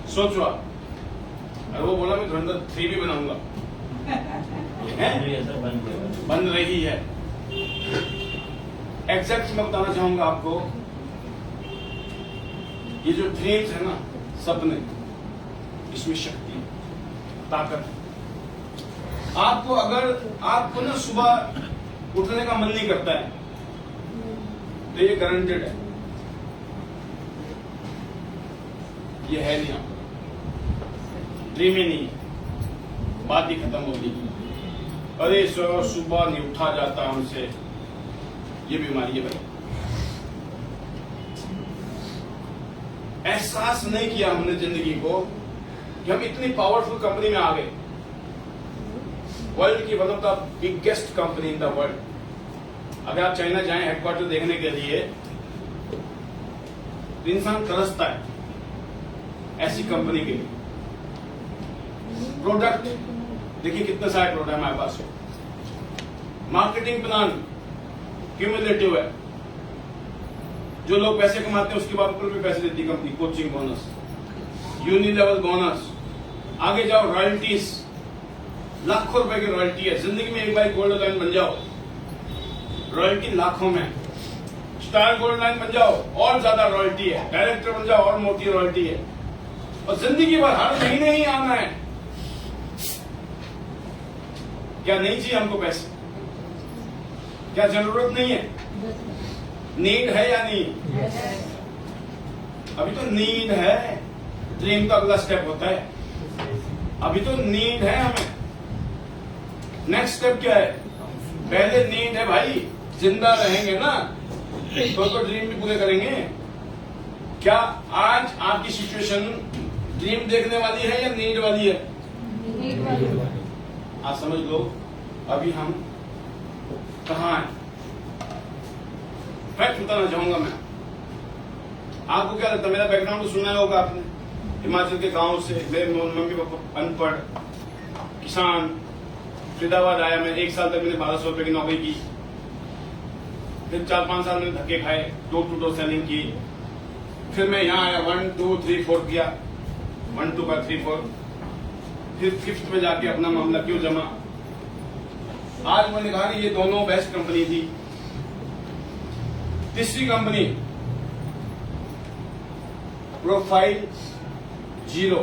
सोचो आप। और वो बोला मैं धुरंधर 3 भी बनाऊंगा, बन रही है। एग्जैक्ट मैं बताना चाहूंगा आपको, ये जो ड्रीम्स है ना, सपने, इसमें शक्ति, ताकत। आपको ना सुबह उठने का मन नहीं करता है, तो ये गारंटेड है, ये है नहीं आपका, ड्रीम ही नहीं, बात ही खत्म होगी। अरे सुबह नहीं उठा जाता हमसे, ये बीमारी है भाई। एहसास नहीं किया हमने जिंदगी को कि हम इतनी पावरफुल कंपनी में आ गए, वर्ल्ड की one of the biggest company in the world. अगर आप चाइना जाएं हेडक्वार्टर देखने के लिए तो इंसान तरसता है ऐसी कंपनी के लिए। प्रोडक्ट देखिए कितने सारे प्रोडक्ट हमारे पास है। मार्केटिंग प्लान क्यूमुलेटिव है, जो लोग पैसे कमाते हैं उसके बाद ऊपर भी पैसे देती है company, coaching bonus, uni level bonus, आगे जाओ रॉयल्टीज, लाखों रुपए की रॉयल्टी है। जिंदगी में एक बार गोल्ड लाइन बन जाओ, रॉयल्टी लाखों में। स्टार गोल्ड लाइन बन जाओ और ज्यादा रॉयल्टी है, डायरेक्टर बन जाओ और मोटी रॉयल्टी है, और जिंदगी भर हर महीने ही आना है। क्या नहीं चाहिए हमको पैसे? क्या जरूरत नहीं है? नीड है या नहीं? अभी तो नीड है, ड्रीम का अगला स्टेप होता है। अभी तो नीड है हमें, नेक्स्ट स्टेप क्या है? पहले नीड है भाई, जिंदा रहेंगे ना तो ड्रीम भी पूरे करेंगे। क्या आज आपकी सिचुएशन ड्रीम देखने वाली है या नीड वाली है? नीड वाली। आज समझ लो अभी हम कहाँ हैं। फैक्ट बताना चाहूंगा मैं आपको। क्या लगता है, मेरा बैकग्राउंड तो सुना होगा आपने, हिमाचल के गांव से, मेरे मम्मी पापा अनपढ़ किसान, फरीदाबाद आया मैं, 1 साल तक मैंने 1200 रुपए की नौकरी की, फिर 4-5 साल मैंने धक्के खाए, डोर टू डोर सेलिंग की, फिर मैं यहाँ आया 1 2 3 4 किया, 1 2 का 3 4, फिर 5th में जाके अपना मामला क्यों जमा। आज मैंने कहा कि ये दोनों बेस्ट कंपनी थी। तीसरी company profile zero,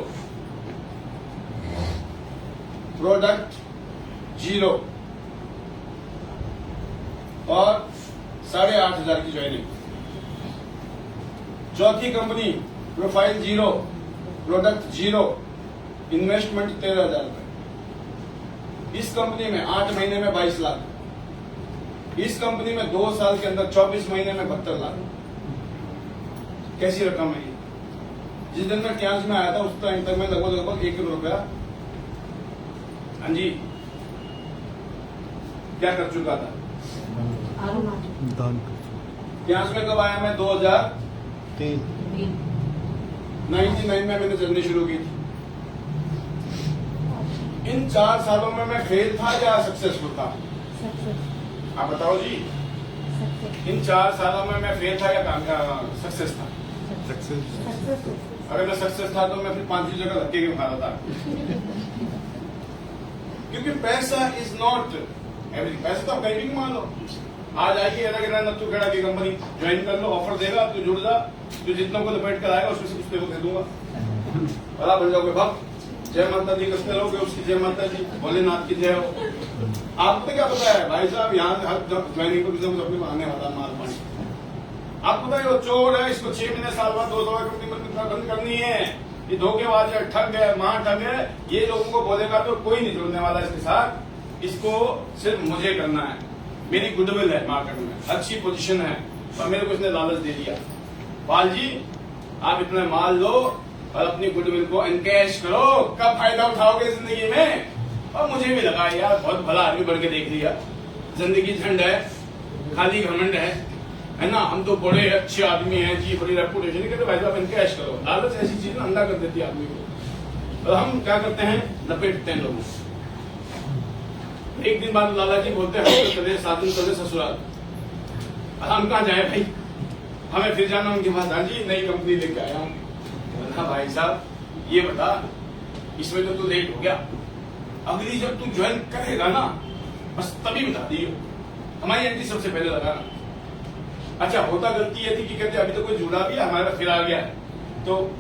product zero और 8,500 की ज्वाइनिंग। चौथी company profile zero, product zero, investment 13,000 रुपए। इस कंपनी में 8 महीने में 22 लाख, इस कंपनी में 2 साल के अंदर 24 महीने में 72 लाख। कैसी रकम है ये? जिस दिन मैं क्लास में आया था उस टाइम तक मैं लगभग 1 करोड़ रुपया, हाँ जी, क्या कर चुका था? क्लास में कब आया मैं? 2099 में मैंने जर्नी शुरू की थी। इन 4 सालों में मैं फेल था या सक्सेसफुल था? आप बताओ जी। इन 4 सालों में मैं फेल था या सक्सेस था? अगर मैं सक्सेस था तो मैं फिर 5 जगह धक्के क्यों खा रहा था? क्योंकि पैसा इज नॉट एवरीथिंग। पैसा तो आप कहीं भी कमा लो। आज आइए नत्थू खेड़ा की कंपनी ज्वाइन कर लो, ऑफर देगा तो जुड़ जा, जो जितना को लपेट कर आएगा उसमें से कुछ तेरे को दे दूंगा, बड़ा बन जाओगे भक्त। जय माता दी कसते रहोगे, उसकी जय माता दी, भोलेनाथ की जय हो। आपको क्या पता है भाई साहब, यहाँ से हर ज्वाइनिंग को किसी अपने आने वाला माल पानी। आपको पता है वो चोर है, इसको 6 महीने साल बाद 200 कंपनी बंद करनी है, ये धोखेबाज है, ठग है, महा ठग है। ये लोगों को बोलेगा तो कोई नहीं जुड़ने वाला इसके साथ। इसको सिर्फ मुझे करना है, मेरी गुडविल है मार्केट में, अच्छी पोजीशन है, और मेरे को इसने लालच दे दिया, पाल जी आप इतना माल लो और अपनी गुडविल को एनकैश करो, कब फायदा उठाओगे जिंदगी में। और मुझे भी लगा यार बहुत भला आदमी बढ़ के देख लिया, जिंदगी झंड है, खाली घमंड है ना, हम तो बड़े अच्छे आदमी हैं जी, बड़ी रेपुटेशन, कहते भाई साहब एनकैश करो। लालच ऐसी चीज ना अंधा कर देती है आदमी को, और हम क्या करते हैं, लपेटते हैं लोगों को। एक दिन बाद लाला जी बोलते हैं हम चले 7 दिन चले ससुराल, हम कहाँ जाए भाई, हमें फिर जाना उनके पास। हाँ जी नई कंपनी लेके आया हूँ। हाँ भाई साहब ये बता, इसमें तो तू लेट हो गया, अगली जब तू ज्वाइन करेगा ना बस तभी बता दियो, हमारी एंट्री सबसे पहले लगाना। अच्छा होता गलती ये थी कि कहते अभी तो कोई जुड़ा भी है, हमारा फिर आ गया है, तो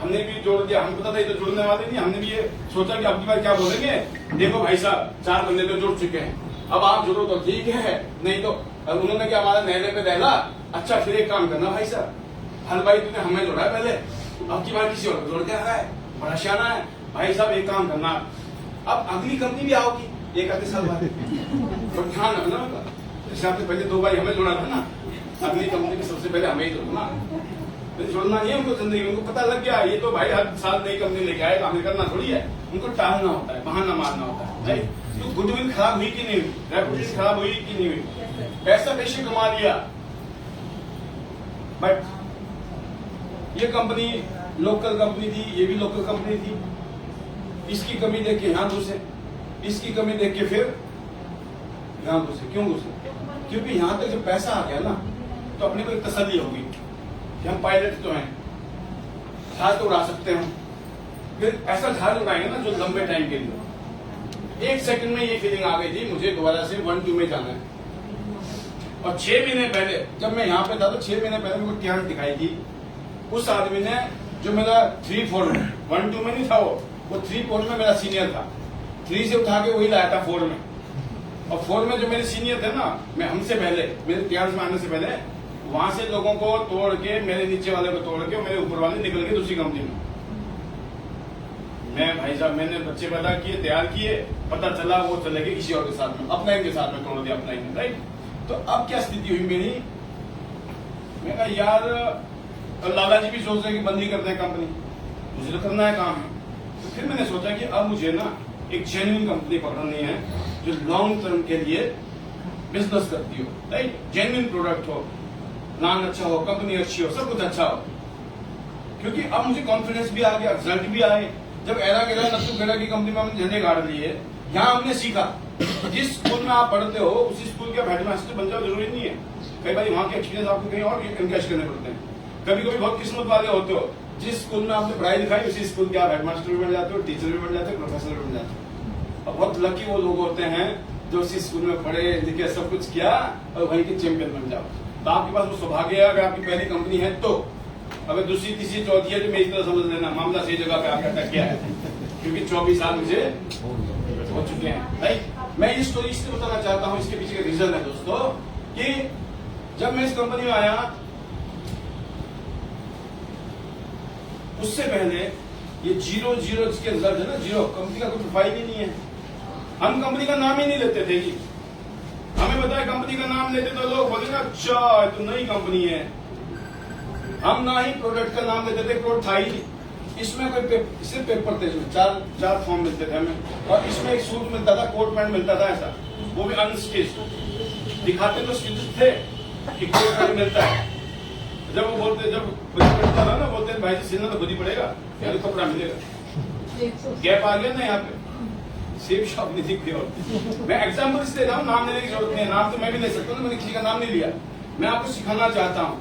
हमने भी जोड़ दिया। हमको पता था ये तो जुड़ने वाले नहीं, हमने भी ये सोचा कि आपकी बार क्या बोलेंगे, देखो भाई साहब 4 बंदे तो जुड़ चुके हैं, अब आप जुड़ो तो ठीक है, नहीं तो उन्होंने क्या हमारा नहले पे दहला। अच्छा फिर एक काम करना भाई साहब, हर भाई तूने हमें जोड़ा है पहले, अब की बार किसी और को जोड़ के आ रहा है, बड़ा शाना है भाई साहब। एक काम करना, अब अगली कंपनी भी आओगी 1 आधे साल बाद, और ध्यान रखना जैसे आपने पहले 2 भाई हमें जोड़ा था ना, अगली कंपनी में सबसे पहले हमें ही जोड़ना। तो छोड़ना नहीं है उनको जिंदगी में। उनको पता लग गया ये तो भाई हर साल नई कंपनी लेके आएगा, हमें करना थोड़ी है। उनको टालना होता है, बहाना मारना होता है। राइट? तो गुडविल खराब हुई कि नहीं हुई, रेपुटेशन खराब हुई कि नहीं हुई, पैसा बेशक कमा लिया, बट ये कंपनी लोकल कंपनी थी, ये भी लोकल कंपनी थी। इसकी कमी देख के यहाँ घुसे, इसकी कमी देख के फिर यहाँ घुसे। क्यों घुसे? क्योंकि यहाँ तक जब पैसा आ गया ना तो अपने को एक तसल्ली होगी कि हम पायलट तो हैं, जहाज तो उड़ा सकते हैं। फिर ऐसा जहाज उड़ाएंगे ना जो लंबे टाइम के लिए। एक सेकंड में ये फीलिंग आ गई थी मुझे दोबारा से 1-2 में जाना है। और 6 महीने पहले जब मैं यहाँ पे था तो 6 महीने पहले मेरे को टियान दिखाई थी उस आदमी ने जो मेरा 3-4 में, 1-2 में नहीं था वो 3-4 में मेरा सीनियर था। 3 से उठा के वही लाया था 4 में। और 4 में जो मेरे सीनियर थे ना, मैं हमसे पहले, मेरे टियान में आने से पहले वहां से लोगों को तोड़ के, मेरे नीचे वाले को तोड़ के मेरे ऊपर वाले निकल गए दूसरी कंपनी में। मैं भाई साहब मैंने बच्चे पैदा किए, तैयार किए, पता चला वो चले गए किसी और के साथ में, अपना इनके साथ में तोड़ दिया अपना इन्हें। राइट? तो अब क्या स्थिति हुई मेरी, मैं कहा यार लाला जी भी सोच रहे कि बंद ही करते हैं कंपनी, मुझे तो करना है काम है। तो फिर मैंने सोचा कि अब मुझे ना एक जेन्युइन कंपनी पकड़नी है जो लॉन्ग टर्म के लिए बिजनेस करती हो। राइट? जेन्युइन प्रोडक्ट हो, नाम अच्छा हो, कंपनी अच्छी हो, सब कुछ अच्छा हो। क्योंकि अब मुझे कॉन्फिडेंस भी आ गया, रिजल्ट भी आए। जब एरा गेरा नत्थु खेड़ा की कंपनी में हमने झंडे गाड़ लिए, यहाँ हमने सीखा जिस स्कूल में आप पढ़ते हो उसी स्कूल के हेडमास्टर बन जाओ जरूरी नहीं है। कई बार वहाँ के एक्सपीरियंस आपको कहीं और इनकैश करने पड़ते हैं। कभी कभी बहुत किस्मत वाले होते हो, जिस स्कूल में आपने पढ़ाई लिखाई उसी स्कूल के आप हेडमास्टर भी बन जाते हो, टीचर भी बन जाते हो, प्रोफेसर भी बन जाते हो। और बहुत लकी वो लोग होते हैं जो उसी स्कूल में पढ़े लिखे सब कुछ किया और वहीं के चैंपियन बन जाओ। तो आपके पास वो सौभाग्य है अगर आपकी पहली कंपनी है तो। अगर दूसरी तीसरी चौथी है तो मेरी तरह समझ लेना मामला सही जगह पे आकर अटक गया है, क्योंकि 24 साल मुझे हो चुके हैं। राइट? मैं ये स्टोरी इसलिए बताना चाहता हूँ, इसके पीछे का रीजन है दोस्तों कि जब मैं इस कंपनी में आया उससे पहले ये 0 जिसके रिजल्ट है ना, 0 कंपनी का कोई प्रोफाइल ही नहीं है। हम कंपनी का नाम ही नहीं लेते थे। हमें बताया कंपनी का नाम लेते तो लोग बोले ना अच्छा तो नई कंपनी है। हम ना ही प्रोडक्ट का नाम लेते थे, प्रोडक्ट था ही। इसमें कोई सिर्फ पेपर थे, इसमें चार फॉर्म मिलते थे हमें, और इसमें एक सूट मिलता था, कोट पैंट मिलता था ऐसा, वो भी अनस्टिच। दिखाते तो स्टिच थे कि कोट पैंट मिलता है। जब वो बोलते, जब पड़ता था ना, बोलते भाई जी सिलना तो खुद ही पड़ेगा, यानी कपड़ा मिलेगा। गैप आ गया ना यहाँ पे, सेम शॉप नहीं दिख रही। और मैं एग्जाम्पल इसलिए रहा हूँ, नाम लेने की जरूरत नहीं है। नाम तो मैं भी ले सकता हूँ, मैंने किसी का नाम नहीं लिया। मैं आपको सिखाना चाहता हूँ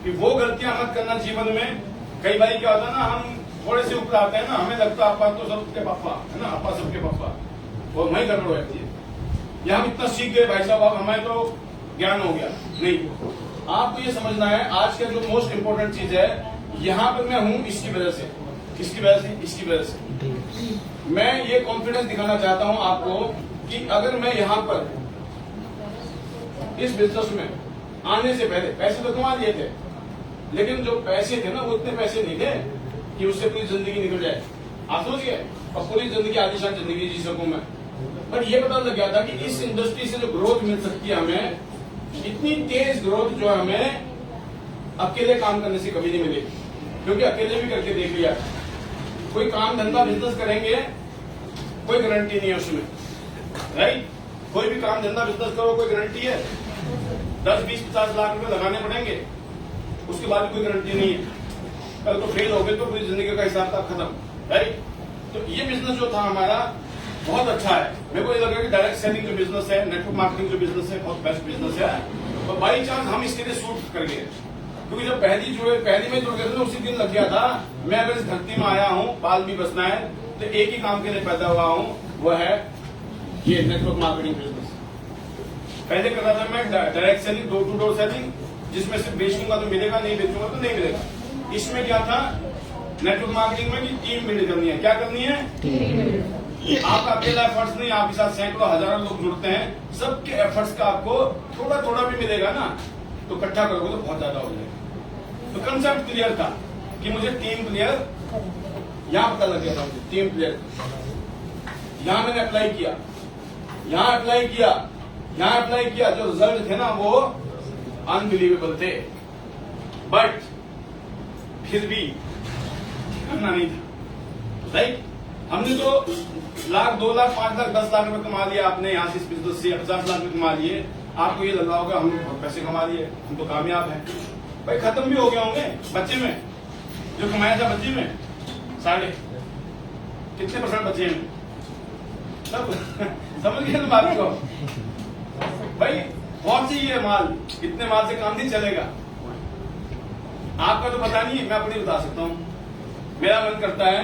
कि वो गलतियां मत करना जीवन में। कई बार क्या होता है ना, हम थोड़े से ऊपर आते हैं ना, हमें लगता है आपा तो सबके पापा है ना, आपा सबके पापा, वो वही गड़बड़ हो जाती है। या हम इतना सीख गए भाई साहब अब हमें तो ज्ञान हो गया। नहीं, आपको ये समझना है आज का जो मोस्ट इंपोर्टेंट चीज है, यहाँ पर मैं हूँ इसकी वजह से। किसकी वजह से? इसकी वजह से। मैं ये कॉन्फिडेंस दिखाना चाहता हूँ आपको कि अगर मैं यहाँ पर इस बिजनेस में आने से पहले पैसे तो कमा लिए थे, लेकिन जो पैसे थे ना वो इतने पैसे नहीं थे कि उससे पूरी जिंदगी निकल जाए। आप सोचिए, और पूरी जिंदगी आलीशान जिंदगी जी सकूं मैं। पर ये पता लग गया था कि इस इंडस्ट्री से जो ग्रोथ मिल सकती है हमें, इतनी तेज ग्रोथ जो हमें अकेले काम करने से कभी नहीं मिलेगी। क्योंकि अकेले भी करके देख लिया, कोई काम धंधा बिजनेस करेंगे कोई गारंटी नहीं है उसमें। राइट? कोई भी काम धंधा बिजनेस करो कोई गारंटी है? 10, 20, 50 लाख रुपए लगाने पड़ेंगे, उसके बाद कोई गारंटी नहीं है। कल तो फेल हो गए तो पूरी जिंदगी का हिसाब था खत्म। राइट? तो ये बिजनेस जो था हमारा बहुत अच्छा है। मेरे को ये लगा कि डायरेक्ट सेलिंग जो बिजनेस है, नेटवर्क मार्केटिंग जो बिजनेस है, बहुत बेस्ट बिजनेस है। और बाई चांस हम इसके लिए सूट कर गए, क्योंकि जब पहली में जुड़ गए थे उसी दिन लग गया था। मैं अगर इस धरती में आया हूँ, बाल भी बसना है, तो एक ही काम के लिए पैदा हुआ हूँ, वो है ये नेटवर्क मार्केटिंग बिजनेस। पहले कर रहा था मैं direct selling, door to door selling, जिसमें से बेचूंगा तो मिलेगा, नहीं बेचूंगा तो नहीं मिलेगा। इसमें क्या था नेटवर्क मार्केटिंग में कि टीम बिल्ड करनी है। क्या करनी है? आपका अकेला एफर्ट्स नहीं, आपके साथ सैकड़ों हजारों लोग जुड़ते हैं, सबके एफर्ट्स का आपको थोड़ा थोड़ा भी मिलेगा ना, तो इकट्ठा करोगे तो बहुत ज्यादा हो जाएगा। तो कंसेप्ट क्लियर था कि मुझे टीम प्लेयर, यहां पता लग गया था मुझे टीम प्लेयर। यहां मैंने अप्लाई किया, यहां अप्लाई किया, यहां अप्लाई किया, जो रिजल्ट थे ना वो अनबिलीवेबल थे। बट फिर भी करना नहीं था। राइट, हमने तो लाख, 2 लाख, 5 लाख, 10 लाख रुपए कमा लिया आपने यहाँ से इस बिजनेस से, 50 लाख रुपए कमा लिए। आपको ये लग रहा होगा हम बहुत पैसे कमा लिए, हम तो कामयाब हैं। भाई खत्म भी हो गए होंगे बच्चे में, जो कमाया था बच्चे में साढ़े कितने % बचे हैं सब समझ गए ना बात को। भाई बहुत सी है माल, इतने माल से काम नहीं चलेगा। आपका तो पता नहीं है, मैं अपनी बता सकता हूँ। मेरा मन करता है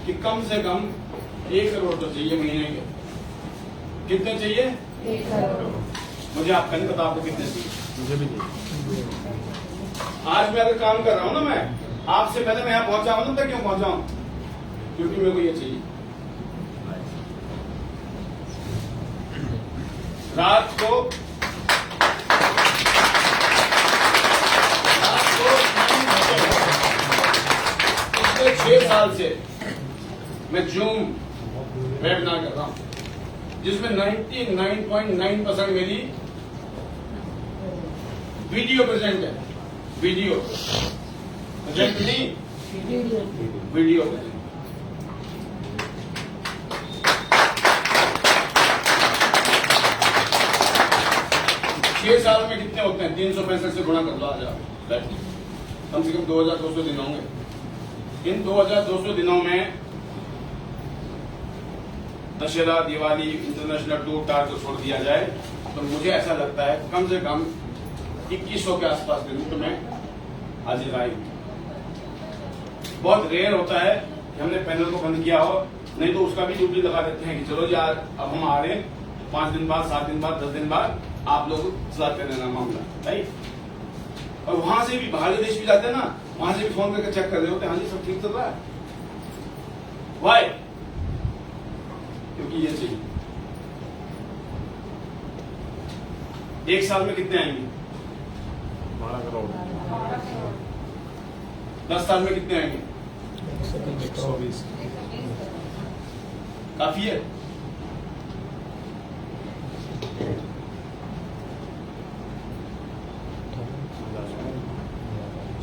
कि कम से कम 1 करोड़ तो चाहिए महीने के। कितने चाहिए? 1 करोड़। मुझे आपका नहीं पता आपको कितने चाहिए। मुझे भी नहीं। आज मैं अगर काम कर रहा हूँ ना, मैं आपसे पहले मैं यहाँ पहुंचा हूं ना, क्यों पहुंचा हूं? क्योंकि मेरे को ये चाहिए। रात को 6 साल से मैं जूम वेबिनार कर रहा हूं, जिसमें 99.9% मेरी वीडियो प्रेजेंट है। वीडियो प्रेजेंट नहीं, वीडियो प्रेजेंट। छह साल में कितने होते हैं? 365 से गुणा कर लो आज आप। कम से कम 2200 दिन होंगे। इन 2200 दिनों में दशहरा, दिवाली, इंटरनेशनल टूर टार को छोड़ दिया जाए तो मुझे ऐसा लगता है कम से कम 2100 के आसपास दिन तो मैं हाजिर आई। बहुत रेयर होता है कि हमने पैनल को बंद किया हो, नहीं तो उसका भी ड्यूटी लगा देते हैं कि चलो जी आज अब हम आ रहे हैं, 5 दिन बाद, 7 दिन बाद, 10 दिन बाद आप लोग चलाते रहना मामला, राइट। और वहां से भी बाहर देश भी जाते हैं ना, वहां से भी फोन करके चेक कर रहे होते हैं, हाँ जी सब ठीक चल रहा है। वाई? क्योंकि ये चाहिए। 1 साल में कितने आएंगे? 12 करोड़। 10 साल में कितने आएंगे? 120। काफी है?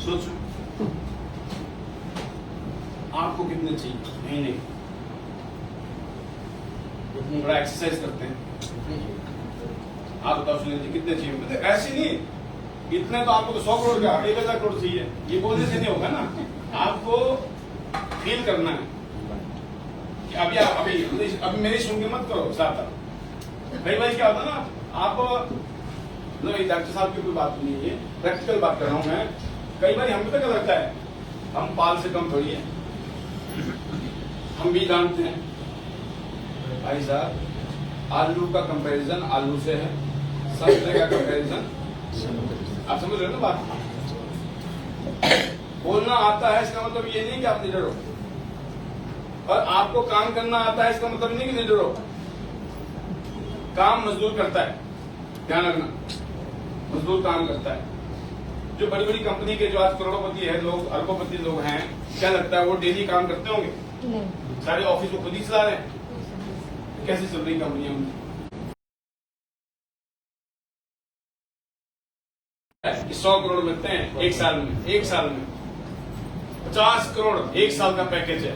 सोचो आपको कितने चाहिए महीने? थोड़ा एक्सरसाइज करते हैं। आप बताओ सुनील जी कितने चाहिए? मतलब ऐसे नहीं, इतने तो आपको तो 100 करोड़ का 1000 करोड़ चाहिए, ये बोलने से नहीं होगा ना। आपको फील करना है कि अभी मेरी सुन के मत करो साथ। भाई क्या होता ना, आप डॉक्टर साहब की कोई बात नहीं है, प्रैक्टिकल बात कर रहा हूं मैं। कई बार हमें तो क्या लगता है हम पाल से कम थोड़ी है, हम भी जानते हैं भाई साहब आलू का कंपैरिजन आलू से है, संतरे का कंपैरिजन, आप समझ रहे हो ना बात। बोलना आता है इसका मतलब ये नहीं कि आप लीडर हो, और आपको काम करना आता है इसका मतलब नहीं कि लीडर हो। काम मजदूर करता है, ध्यान रखना, मजदूर काम करता है। जो बड़ी बड़ी कंपनी के जो आज करोड़पति है लोग, अरबोपति लोग हैं, क्या लगता है वो डेली काम करते होंगे? नहीं। सारे ऑफिस को खुद ही चला रहे हैं। कैसे चल रही कंपनियां उनकी? 100 करोड़ मिलते हैं 1 साल में। 1 साल में 50 करोड़ 1 साल का पैकेज है,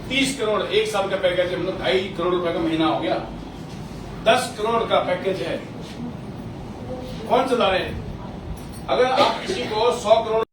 30 करोड़ 1 साल का पैकेज है, मतलब 2.5 करोड़ रुपए का महीना हो गया। 10 करोड़ का पैकेज है, कौन चला रहे हैं? अगर आप किसी को 100 करोड़